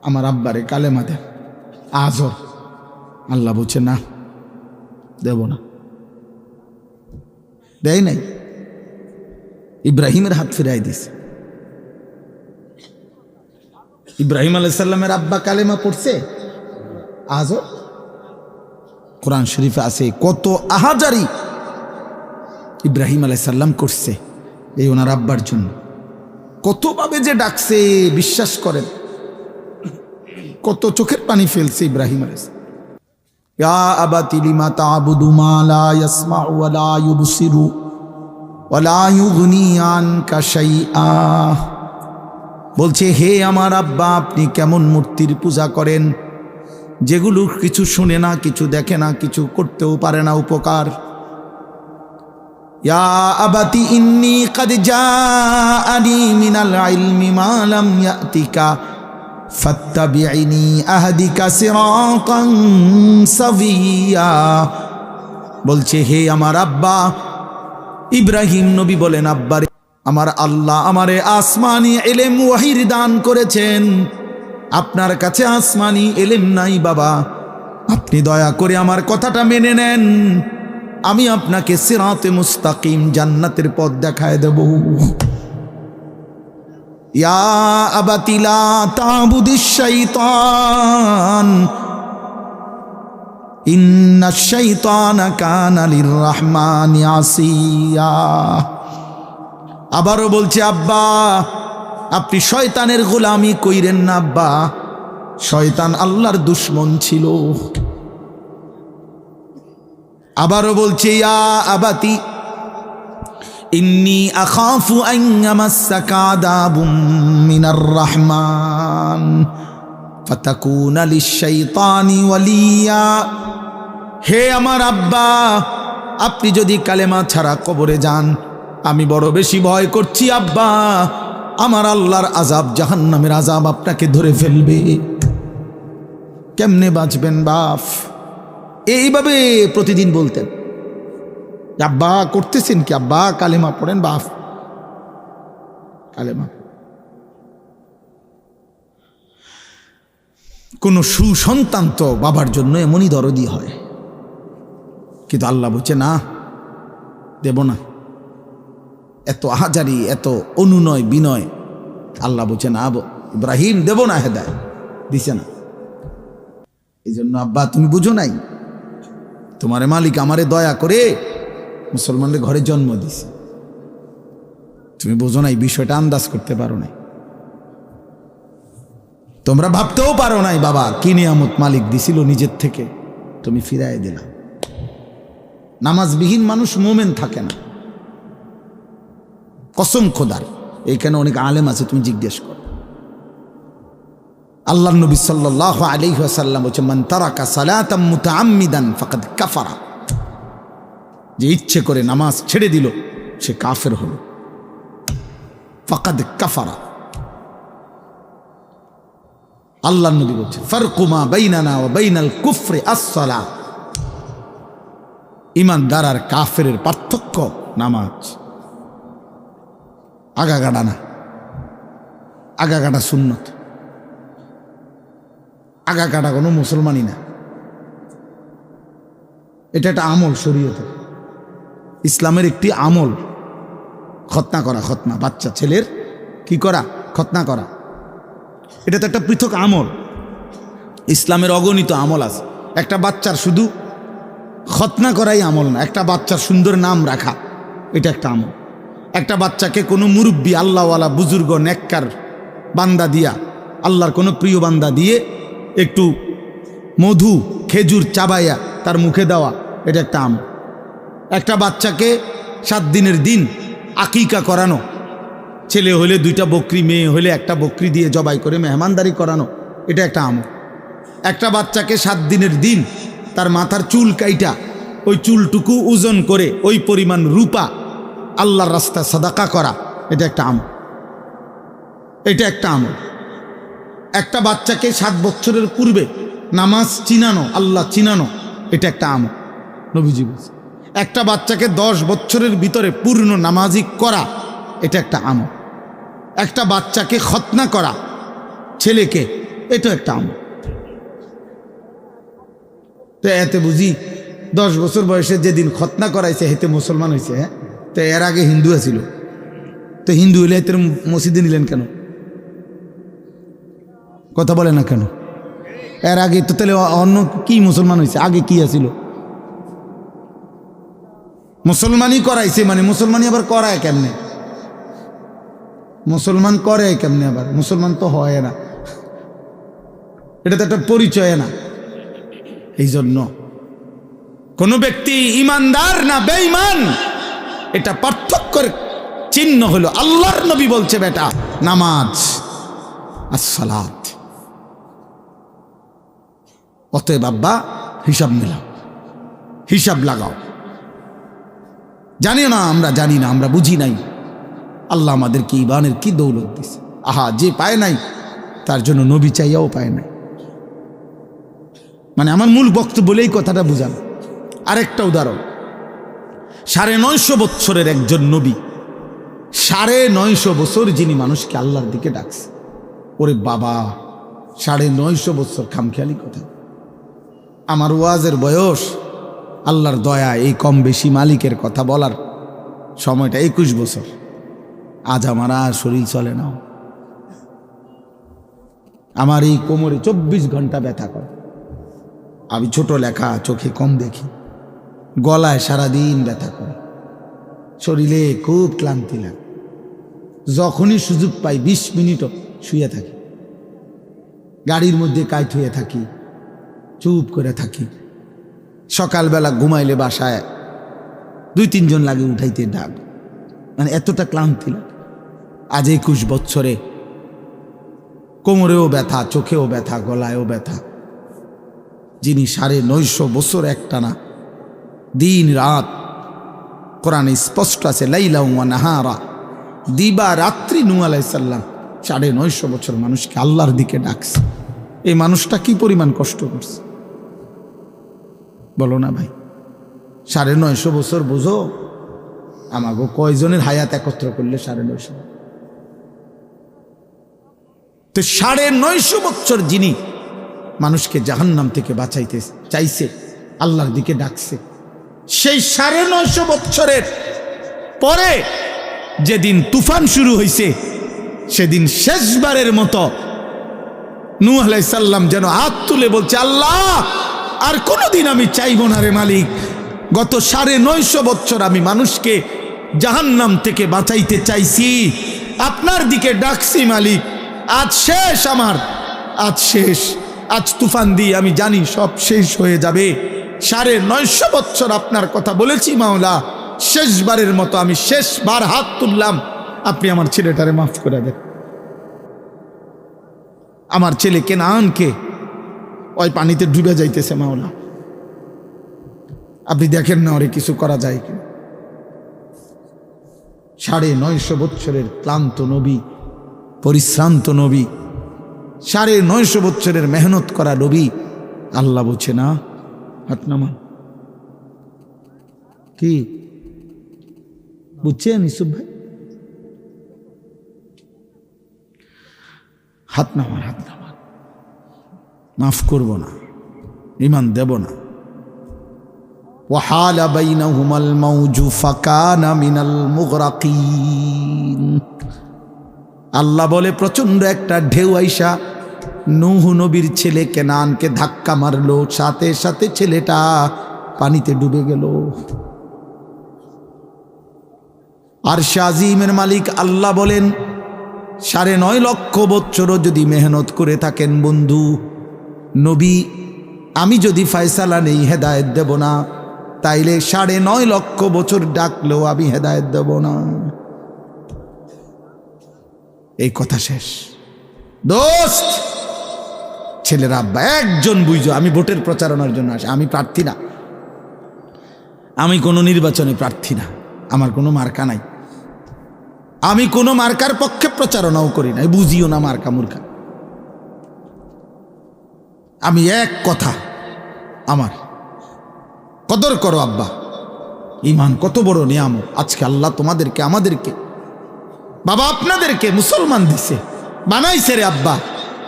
আমার আব্বারে কালেমা দেন। আজও আল্লাহ বলছে না, দেব না, দেয় নাই, ইব্রাহিমের হাত ফিরাই দিছে। ইব্রাহিম আলাইহিস সালামের আব্বা কালেমা পড়ছে, আজও কোরআন শরীফে আছে কত আহাজারি ইব্রাহিম আলাইহিস সালাম করছে এই ওনার আব্বার জন্য, কতভাবে যে ডাকছে বিশ্বাস করেন, কত চোখের পানি ফেলছে ইব্রাহিম আলাইহিস সালাম। ইয়া আবাতি লিমা তা'বুদু মা লা ইয়াসমা'ু ওয়া লা ইউবসিরু ওয়া লা ইউগনি আনকা শাইআ, বলছে হে আমার আব্বা আপনি কেমন মূর্তির পূজা করেন, যেগুলো কিছু শুনে না, কিছু দেখে না, কিছু করতেও পারে না উপকার। ইয়া আবাতি ইন্নী ক্বাদ জাআনি মিনাল ইলমি মা লাম ইয়াতিকা ফাত্তাবি'নি আহদিকা সিরাতান সাবিয়্যা, বলছে হে আমার আব্বা, ইব্রাহিম নবী বলেন আব্বারে আমার আল্লাহ আমারে আসমানি ইলম ওয়াহির দান করেছেন, আপনার কাছে আসমানি ইলম নাই বাবা, আপনি দয়া করে আমার কথাটা মেনে নেন, আমি আপনাকে সিরাতে মুস্তাকিম জান্নাতের পথ দেখায় দেব। ইয়া আবাতি লা তা'বুদিশ শাইতান ইন্নাশ শাইতানা কানা লিররহমানি আসিয়া, আবারও বলছে আব্বা আপনি শয়তানের গোলামি কইরেন না আব্বা, শয়তান আল্লাহর দুশমন ছিল। আবারও বলছে ইয়া আবাতি ইন্নী আখাফু আন ইয়ামাসসাকা আযাবুম মিনার রাহমান ফাতাকুনা লিশ-শাইতানি ওয়ালিয়া। হে আমার আব্বা, আপনি যদি কালেমা ছাড়া কবরে যান, আমি বড় বেশি ভয় করছি আব্বা, আমার আল্লাহর আযাব, জাহান্নামের আযাব আপনাকে ধরে ফেলবে। কেমনে বাঁচবেন বাপ? এইভাবে প্রতিদিন বলতেন। আব্বা করতেছেন কি? আব্বা কালেমা পড়েন বাপ, কালেমা। কোন সুসন্তান তো বাবার জন্য এমনই দরদি হয়, কিন্তু আল্লাহ বলছে না, দেব না। এত আহাজারি, এত অনুনয় বিনয়, আল্লাহ বলছে না ইব্রাহিম দেব না, হেদায়েত দিছে না। এই জন্য আব্বা তুমি বুঝো নাই, তোমার মালিক আমারে দয়া করে মুসলমানদের ঘরে জন্ম দিছে, তুমি বুঝো নাই, বিষয়টা আন্দাজ করতে পারো নাই, তোমরা ভাবতেও পারো নাই বাবা কি নিয়ামত মালিক দিছিল নিজের থেকে, তুমি ফিরাই দিলা। নামাজবিহীন মানুষ মোমেন থাকে না, কসম খোদার। এইখানে অনেক আলেম আছে, তুমি জিজ্ঞেস করো। আল্লাহ নবী সাল্লাল্লাহু আলাইহি ওয়াসাল্লাম বলেছেন মান তারাকা সালাতাম মুতাআম্মিদান ফাকাদ কাফারা, যে ইচ্ছে করে নামাজ ছেড়ে দিল সে কাফের হলো। ফাকাদ কাফারা। আল্লাহ নবী বলছেন ফারকু মা বাইনানা ওয়া বাইনাল কুফরি আস-সালাহ, ঈমানদার আর কাফেরের পার্থক্য নামাজ। আগাগাড়া না, আগাগাড়া সুন্নত, আগাগাড়া কোনো মুসলমানই না, এটা একটা আমল শরীয়তের, ইসলামের একটি আমল। খতনা করা, খতনা বাচ্চা ছেলের কি করা, খতনা করা, এটা তো একটা পৃথক আমল। ইসলামের অগণিত আমল আছে, একটা বাচ্চার শুধু খতনা করাই আমল না, একটা বাচ্চার সুন্দর নাম রাখা এটা একটা আমল। একটা বাচ্চাকে কোনো মুরব্বী আল্লাহওয়ালা বুজুর্গ নেককার বান্দা দিয়া, আল্লাহর কোনো প্রিয় বান্দা দিয়ে একটু মধু খেজুর চাবাইয়া তার মুখে দেওয়া, এটা একটা আমল। একটা বাচ্চাকে 7 দিনের দিন আকিকা করানো, ছেলে হলে 2টা বকরি, মেয়ে হলে 1টা বকরি দিয়ে জবাই করে মেহমানদারি করানো, এটা একটা আমল। একটা বাচ্চাকে 7 দিনের দিন তার মাথার চুল কাইটা ওই চুলটুকু ওজন করে ওই পরিমাণ রূপা আল্লাহর রাস্তায় সাদাকা করা, এটা একটা আমল, এটা একটা আমল। একটা বাচ্চাকে 7 বছরের পূর্বে নামাজ চিনানো, আল্লাহ চিনানো, এটা একটা আমল, নবীজি বলছে। একটা বাচ্চাকে 10 বছরের ভিতরে পূর্ণ নামাজি করা, এটা একটা আমল। একটা বাচ্চাকে খতনা করা ছেলেকে, এটা একটা আমল। তো এতে বুঝি 10 বছর বয়সে যেদিন খতনা করাইছে হেতে মুসলমান হয়েছে। হ্যাঁ, তো এর আগে হিন্দু আছিল, তো হিন্দু হইলে এতে মসজিদে নিলেন কেন? কথা বলে না কেন? এর আগে তো তাহলে অন্য কি মুসলমান হয়েছে? আগে কি আছিল? মুসলমানই করাইছে, মানে মুসলমানই আবার করায় কেমনে? মুসলমান করে কেমনে? আবার মুসলমান তো হয় না, এটা তো একটা পরিচয় না। এই জন্য কোন ব্যক্তি ইমানদার না বেঈমান, এটা পার্থক্যের চিহ্ন হলো আল্লাহর নবী বলছে বেটা নামাজ as-সালাত। অতএব আব্বা হিসাব মেলাও, হিসাব লাগাও। জানি না, আমরা জানি না, আমরা বুঝি নাই আল্লাহ আমাদেরকে ঈমানের কি দৌলত দিছে। আহা, যে পায় নাই তার জন্য নবী চাইয়াও পায় নাই। মানে আমার মূল বক্তব্য বলেই কথাটা বুঝান। আরেকটা উদাহরণ, 950 বছরের একজন নবী, 950 বছর যিনি মানুষকে আল্লাহর দিকে ডাকছে। ওরে বাবা, 950 বছর খামখেয়ালি কথা। আমার ওয়াজের বয়স আল্লাহর দয়া এই কম বেশি মালিকের কথা বলার সময়টা 21 বছর। আজ আমার আর শরীর চলে না, আমার এই কোমরে 24 ঘন্টা ব্যথা করে। আমি ছোট লেখা, চোখে কম দেখি, গলায় সারাদিন ব্যথা করে, শরীরে খুব ক্লান্তি লাগে। যখনই সুযোগ পাই 20 মিনিটও শুয়ে থাকি, গাড়ির মধ্যে কাইট হয়ে থাকি, চুপ করে থাকি, সকালবেলা ঘুমাইলে বাসায় 2-3 জন লাগে উঠাইতে ডাক, মানে এতটা ক্লান্তি লাগে। আজ 21 বছরে কোমরেও ব্যথা, চোখেও ব্যথা, গলায়ও ব্যথা। যিনি 950 বছর একটানা দিন রাত, কোরআনে স্পষ্ট আছে লাইলা ওয়া নাহারা, দিবা রাত্রি নূহ আলাইহিস সালাম 950 বছর মানুষকে আল্লাহর দিকে ডাকছে। এই মানুষটা কি পরিমাণ কষ্ট করছে বলো না ভাই? 950 বছর বুঝো, আমাগো কয়জনের হায়াত একত্র করলে 950। তো 950 বছর যিনি মানুষকে জাহান্নাম থেকে বাঁচাইতে চাইছে, আল্লাহর দিকে ডাকছে, সেই 950 বছরের পরে যেদিন তুফান শুরু হয়েছে, সেদিন শেষবারের মতো নূহ আলাইহিস সালাম যেন হাত তুলে বলছে, আল্লাহ আর কোনোদিন আমি চাইব না রে মালিক, গত 950 বছর আমি মানুষকে জাহান্নাম থেকে বাঁচাইতে চাইছি, আপনার দিকে ডাকছি মালিক, আজ শেষ, আমার আজ শেষ, আজ তুফান দিয়ে আমি জানি সব শেষ হয়ে যাবে। 950 বছর আপনার কথা বলেছি মাওলা, শেষবারের মতো আমি শেষবার হাত তুললাম, আপনি আমার ছেলেটারে মাফ করে দেন। আমার ছেলে কেনানকে ওই পানিতে ডুবে যাইতেছে মাওলা, আপনি দেখেন না ওরে কিছু করা যায় কি? 950 বছরের ক্লান্ত নবী, পরিশ্রান্ত নবী, 950 বছরের মেহনত করা নবী, আল্লাহ বলছে না হাত নামান। কি বুঝছেন ইসুফ ভাই? হাত নামান, হাত নামান, মাফ করব না, ইমান দেব না। وحال بينهما الموج فكان من المغرقين। আল্লাহ বলে প্রচন্ড একটা ঢেউ আইসা নূহ নবীর ছেলে কেনানকে ধাক্কা মারলো, সাথে সাথে ছেলেটা পানিতে ডুবে গেল। আর শাজিমের মালিক আল্লাহ বলেন, 9.5 লক্ষ বছরও যদি মেহনত করে থাকেন বন্ধু নবী, আমি যদি ফয়সালা নেই হেদায়েত দেব না, তাইলে 9.5 লক্ষ বছর ডাকলেও আমি হেদায়েত দেব না। এই কথা শেষ। দোস্ত, ছেলের আব্বা একজন বুঝো, আমি ভোটের প্রচারণার জন্য আসি, আমি প্রার্থী না, আমি কোনো নির্বাচনে প্রার্থী না, আমার কোনো মার্কা নাই, আমি কোনো মার্কার পক্ষে প্রচারণাও করি না, বুঝিও না মার্কা মূর্খা। আমি এক কথা, আমার কদর করো আব্বা, ঈমান কত বড় নিয়ামত আজকে আল্লাহ তোমাদেরকে, আমাদেরকে, বাবা আপনাদেরকে মুসলমান দিছে, বানাইছে রে আব্বা।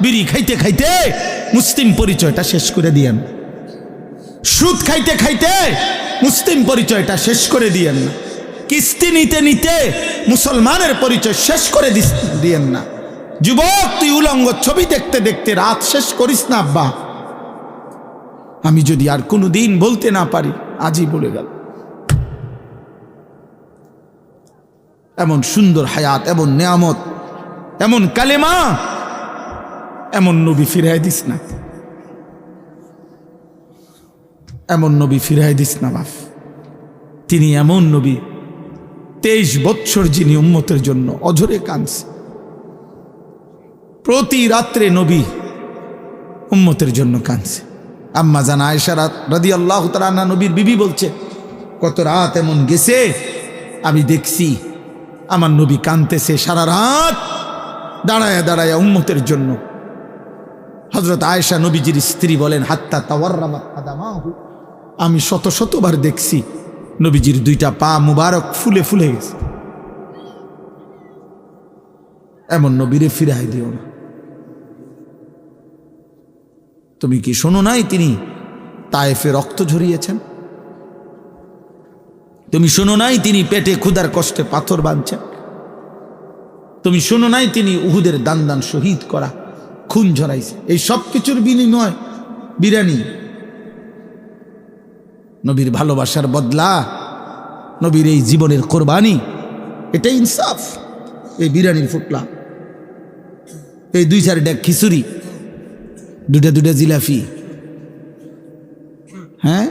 বিড়ি খাইতে খাইতে মুসলিম পরিচয়টা শেষ করে দিয়েন, সুদ খাইতে খাইতে মুসলিম পরিচয়টা শেষ করে দিয়েন না, কিস্তি নিতে নিতে মুসলমানের পরিচয় শেষ করে দিয়েন না। যুবক, তুই উলঙ্গ ছবি দেখতে দেখতে রাত শেষ করিস না আব্বা। আমি যদি আর কোনো দিন বলতে না পারি, আজই বলে গেল। এমন সুন্দর হায়াত, এমন নেয়ামত, এমন কালেমা, এমন নবী ফিরাই দিস না, এমন নবী ফিরাই দিস না বাপ। তিনি এমন নবী, 23 বছর যিনি উম্মতের জন্য অঝরে কাঁদছে। প্রতি রাত্রে নবী উম্মতের জন্য কাঁদছে। আম্মা জান আয়েশা রাদিয়াল্লাহু তাআলা আনহা নবীর বিবি বলছে, কত রাত এমন গেছে আমি দেখছি আমার নবী কাঁদতেছে সারা রাত দাঁড়ায়া দাঁড়ায়া উম্মতের জন্য। হযরত আয়েশা নবীজির স্ত্রী বলেন, হাত্তা তাওয়াররামাত আদামাহু, আমি শত শতবার দেখছি নবীজির 2টা পা মুবারক ফুলে ফুলে গেছে। এমন নবীরে ফিরাই দিও না। তুমি কি শোনো নাই তিনি তায়েফে রক্ত ঝরিয়েছেন? তুমি শোনো নাই তিনি পেটে ক্ষুধার কষ্টে পাথর বাঁধছেন? তুমি শোনো নাই তিনি উহুদের দান দান শহীদ করা খুন ঝরাইছে? এই সব কিছুর বিনিময় বিরানি, নবীর ভালোবাসার বদলা, নবীর এই জীবনের কোরবানি, এটাই ইনসাফ। এই বিরানির ফুটলা, এই 2-4 ডেক খিচুড়ি, 2টা জিলাপি, হ্যাঁ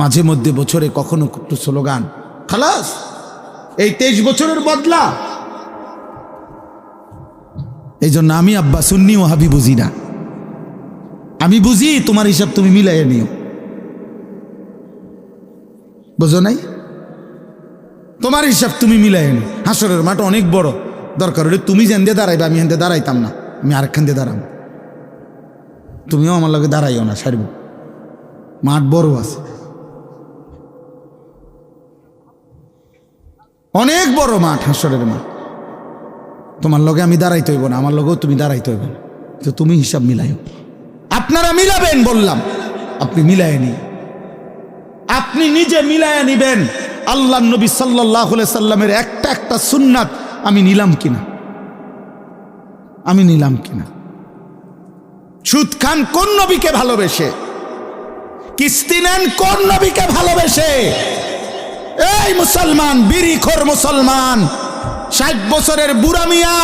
মাঝে মধ্যে বছরে কখনো একটু স্লোগান, খালাস। এই 23 বছরের বদলা। এই জন্য আমি আব্বা সুন্নি ওয়াহাবি বুঝি না। আমি বুঝি তোমার হিসাব তুমি মিলাইয়া নিও, বুঝো নাই? তোমার হিসাব তুমি মিলাইয়া নিও। হাসরের মাঠ অনেক বড়, দরকার হলে তুমি যেন দিয়ে দাঁড়াইবে, আমি হেন দিয়ে দাঁড়াইতাম না, আমি আরেকখান দিয়ে দাঁড়াবো। তুমিও আমার লগে দাঁড়াইও না, সারব। মাঠ বড় আছে, অনেক বড় মাঠ, হাসরের মাঠ। তোমার লগে আমি দাঁড়াইতে হইব না, আমার লগেও তুমি দাঁড়াইতে হইব না, তো তুমি হিসাব মিলাইও। আপনারা মিলাবেন বললাম, আপনি মিলাইয়া নিন, আপনি নিজে মিলাইয়া নিবেন। আল্লাহ নবী সাল্লাল্লাহু আলাইহি সাল্লামের একটা একটা সুন্নাত আমি নিলাম কিনা, আমি নিলাম কিনা। সুদ খান কোন নবীকে ভালোবেসে, কিস্তি নেন কোন নবীকে ভালোবেসে? এই মুসলমান, বিড়িখোর মুসলমান, 60 বছরের বুড়া মিয়া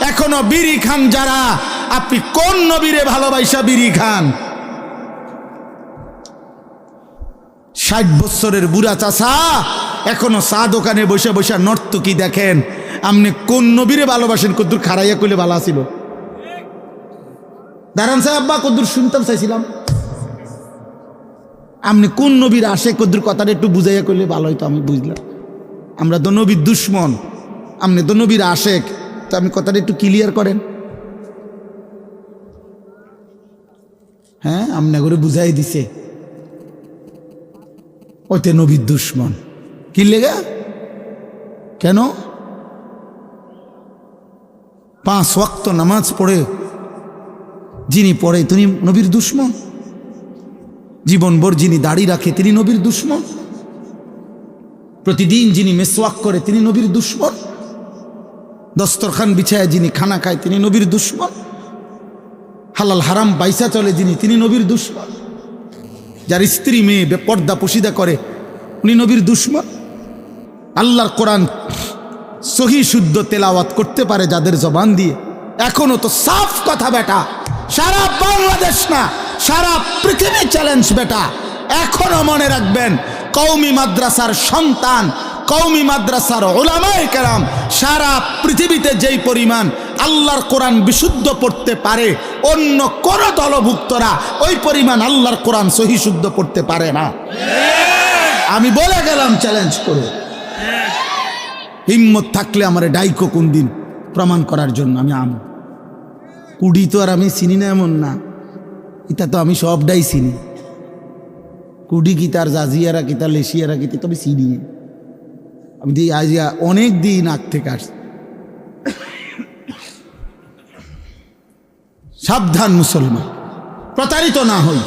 এখনো বিড়ি খান যারা, আপনি কোন নবীরে ভালোবাসা বিড়ি খান? 60 বছরের বুড়া চাচা এখনো চা দোকানে বসে বসে নর্তকী দেখেন, আপনি কোন নবীরে ভালোবাসেন? কদ্দুর খারাইয়া কইলে ভালো ছিল। দাঁড়ান সাহেব, আব্বা কদ্দুর শুনতাম চাইছিলাম। আপনি কোন নবীর আসে কদ্দুর কথাটা একটু বুঝাইয়া কইলে ভালো হইতো, আমি বুঝলাম। আমরা তো নবীর দুশ্মন, আপনি তো নবীর আশেক, তো আপনি কথাটা একটু ক্লিয়ার করেন। হ্যাঁ, আপনি করে বুঝাই দিছে ওইতে নবীর দুশ্মন। কি লেগা? কেন? 5 ওয়াক্ত নামাজ পড়ে যিনি পড়ে তিনি নবীর দুশ্মন, জীবনভর যিনি দাড়ি রাখে তিনি নবীর দুশ্মন, প্রতিদিন যিনি মেসওয়াক করে তিনি নবীর দুশ্মন, দস্তরখান বিছায় যিনি খানা খায় তিনি নবীর দুশ্মন, হালাল হারাম বাইসা চলে যিনি তিনি নবীর দুশ্মন, যার স্ত্রী মেয়ে বেপর্দা পশিদা করে উনি নবীর দুশ্মন। আল্লাহর কোরআন সহি শুদ্ধ তেলাওয়াত করতে পারে যাদের জবান দিয়ে, এখনো তো সাফ কথা বেটা, সারা বাংলাদেশ না সারা পৃথিবী চ্যালেঞ্জ বেটা। এখনো মনে রাখবেন, কওমি মাদ্রাসার সন্তান, কওমি মাদ্রাসার উলামায়ে কেরাম সারা পৃথিবীতে যেই পরিমাণ আল্লাহর কোরআন বিশুদ্ধ পড়তে পারে, অন্য কোন দলভুক্তরা ওই পরিমাণ আল্লাহর কোরআন সহি শুদ্ধ পড়তে পারে না। আমি বলে গেলাম, চ্যালেঞ্জ করো। হিম্মত থাকলে আমার ডাইকো কোন দিন প্রমাণ করার জন্য। আমি কুড়ি তো আর আমি চিনি না এমন না, এটা তো আমি সবটাই চিনি। কুড়ি কি তার জাজিয়ারা কি তার লেশিয়ারা কি তবে চিনি আমি। আজ অনেক দিন আগ থেকে আসছি। সাবধান মুসলমান, প্রতারিত না হই।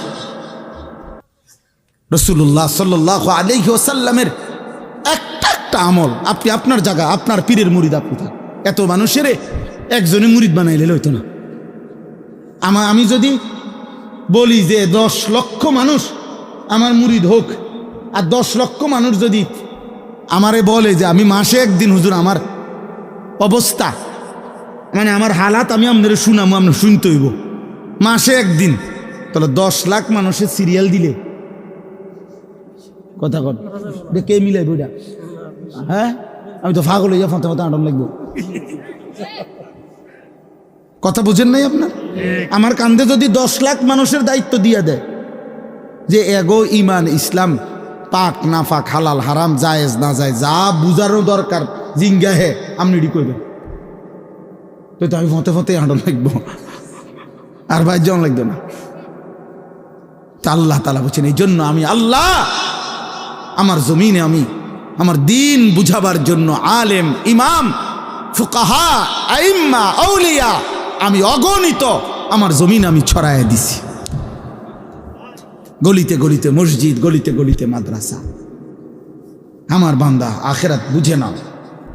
রাসূলুল্লাহ সাল্লাল্লাহু আলাইহি ওয়াসাল্লামের একটা একটা আমল, আপনি আপনার জায়গা আপনার পীরের মুরিদ আপনি থাক, এত মানুষের একজনে মুরিদ বানাইলে হইতো না। আমি যদি বলি যে 10 লক্ষ মানুষ আমার মুরিদ হোক, আর 10 লক্ষ মানুষ যদি আমারে বলে যে আমি মাসে একদিন হুজুর আমার অবস্থা মানে আমার হালাত আমি আপনাদের শুনামো, আপনার শুনতে হইব মাসে একদিন, তাহলে 10 লাখ মানুষের সিরিয়াল দিলে কথা কন কে মিলাইব এটা? হ্যাঁ, আমি তো ফাগল হইয়া ফতে ফতে আটন লাগবো। কথা বুঝেন নাই আপনার? আমার কান্দে যদি 10 লাখ মানুষের দায়িত্ব দিয়ে দেয় যে এগো ইমান ইসলাম পাক না পাক হালাল হারাম জায়েজ না যায় যা বুঝারও দরকার জিঙ্গা হে আপনি রেডি করবেন, তো আমি ফতে ফতে আটন লাগবো আর ভাই জন লাগবে না। তা আল্লাহ তাআলা বলছেন, এই জন্য আমি আল্লাহ আমার জমিনে আমি আমার দিন বুঝাবার জন্য আলেম ইমাম ফুকাহা আইম্মা আউলিয়া আমি অগণিত আমার জমিন আমি ছড়ায় দিছি। গলিতে গলিতে মসজিদ, গলিতে গলিতে মাদ্রাসা। আমার বান্দা আখেরাত বুঝে নাও,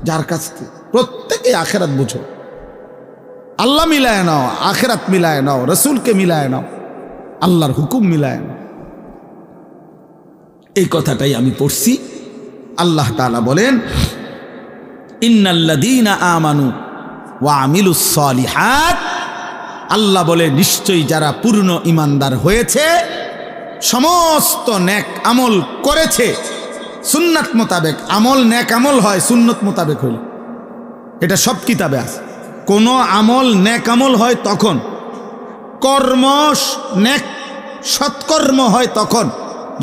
যার কাছ থেকে প্রত্যেকে আখেরাত বুঝো, আল্লাহ মিলায় নাও, আখেরাত মিলায় নাও, রসুলকে মিলায় নাও, আল্লাহর হুকুম মিলায় নাও। এই কথাটাই আমি পড়ছি। আল্লাহ তাআলা বলেন, ইন্নাল্লাযীনা আমানু ওয়া আমিলুস সালিহাত, আল্লাহ বলে নিশ্চয়ই যারা পূর্ণ ঈমানদার হয়েছে, সমস্ত নেক আমল করেছে সুন্নাত মোতাবেক। আমল নেক আমল হয় সুন্নত মোতাবেক হইল, এটা সব কিতাবে আছে। কোন আমল নেক আমল হয় তখন, কর্ম নেক সৎকর্ম হয় তখন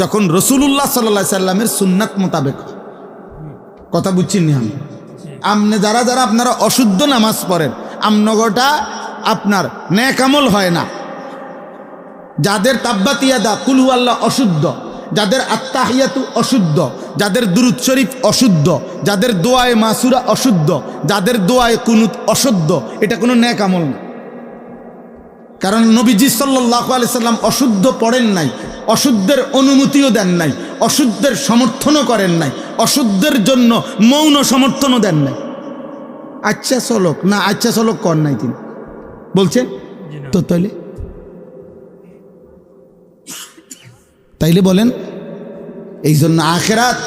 যখন রসুলুল্লাহ সাল্লাল্লাহু আলাইহি সাল্লামের সুন্নাত মোতাবেক। কথা বুঝছেন নি? আমনে যারা যারা আপনারা অশুদ্ধ নামাজ পড়েন, আমনগটা আপনার নেক আমল হয় না। যাদের তাব্বাতিয়াদা কুলু আল্লাহ অশুদ্ধ, যাদের আত্তাহিয়াতু অশুদ্ধ, যাদের দুরূদ শরীফ অশুদ্ধ, যাদের দোয়ায়ে মাসুরা অশুদ্ধ, যাদের দোয়ায়ে কুনুত অশুদ্ধ, এটা কোনো নেক আমল না। কারণ নবীজি সাল্লাল্লাহু আলাইহি সাল্লাম অশুদ্ধ পড়েন নাই, অশুদ্ধের অনুমতিও দেন নাই, অশুদ্ধের সমর্থনও করেন নাই, অশুদ্ধের জন্য মৌন সমর্থনও দেন নাই। আচ্ছা চলক না, আচ্ছা চলক কর নাই তিনি বলছেন তো। তাইলে বলেন, এই জন্য আখেরাত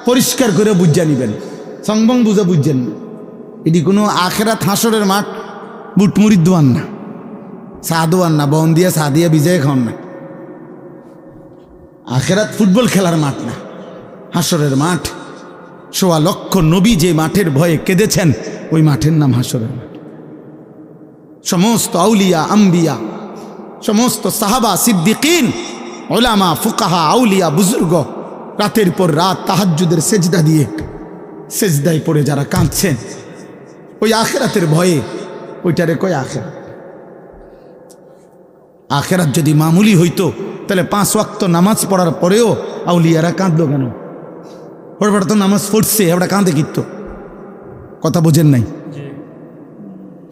পরিষ্কার করে বুঝা নিবেন, সংবং বুঝে বুঝছেন না। এটি কোনো আখেরাত হাসরের মাঠ, বুটমুড়ি দোয়ান না, চা দোয়ান না, বন দিয়া চা দিয়া বিজয় খাওয়ান না। আখেরাত ফুটবল খেলার মাঠ না, হাসরের মাঠ। ১.৫ লক্ষ নবী যে মাঠের ভয়ে কেঁদেছেন, ওই মাঠের নাম হাসরের মাঠ। সমস্ত আউলিয়া আম্বিয়া, সমস্ত সাহাবা সিদ্দিকিন, ওলামা ফুকাহা আউলিয়া বুজুর্গ রাতের পর রাত তাহাজ্জুদের সেজদা দিয়ে সেজদায় পড়ে যারা কাঁদছেন, ওই আখেরাতের ভয়ে, ওইটারে কয় আখেরাত। আখেরাত যদি মামুলি হইতো তাহলে 5 ওয়াক্ত নামাজ পড়ার পরেও আউলিয়ারা কাঁদলো কেন? ওরা তো নামাজ পড়ছে, ওরা কাঁদে কিত্ত। কথা বোঝেন নাই?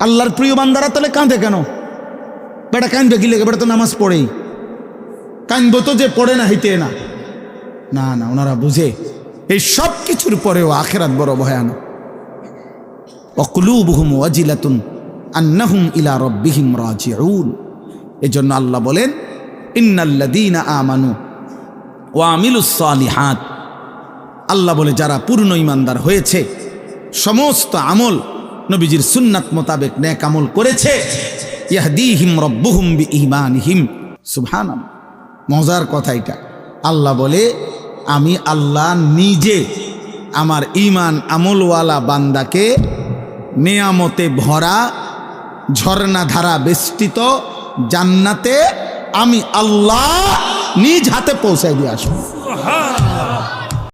আল্লাহর প্রিয় বান্দারা তাহলে কাঁদে কেন? বেটা কাঁদবে কি লেগে? বেটা তো নামাজ পড়েই। কাঁদবো তো যে পড়ে না হইতে না, না না, ওনারা বুঝে এই সব কিছুর পরেও আখেরাত বড় ভয়ানক। ওয়াকুলুবুহুম ওয়াজিলাতুন আন্নাহুম ইলা রাব্বিহিম রাজিউন। এজন্য আল্লাহ বলেন, ইন্নাল্লাযীনা আমানু ওয়া আমিলুস সালিহাত। আল্লাহ বলে যারা পূর্ণ ঈমানদার হয়েছে, সমস্ত আমল নবীজির সুন্নাত মোতাবেক নেক আমল করেছে, ইয়াহদিহিম রাব্বুহুম বিঈমানিহিম। সুবহানাল্লাহ, মজার কথা এটা। আল্লাহ বলে, আমি আল্লাহ নিজে আমার ঈমান আমলওয়ালা বান্দাকে নেয়ামতে ভরা ঝর্ণা ধারা বেষ্টিত জান্নাতে আমি আল্লাহ নিজ হাতে পৌঁছায় দিয়ে আসবো।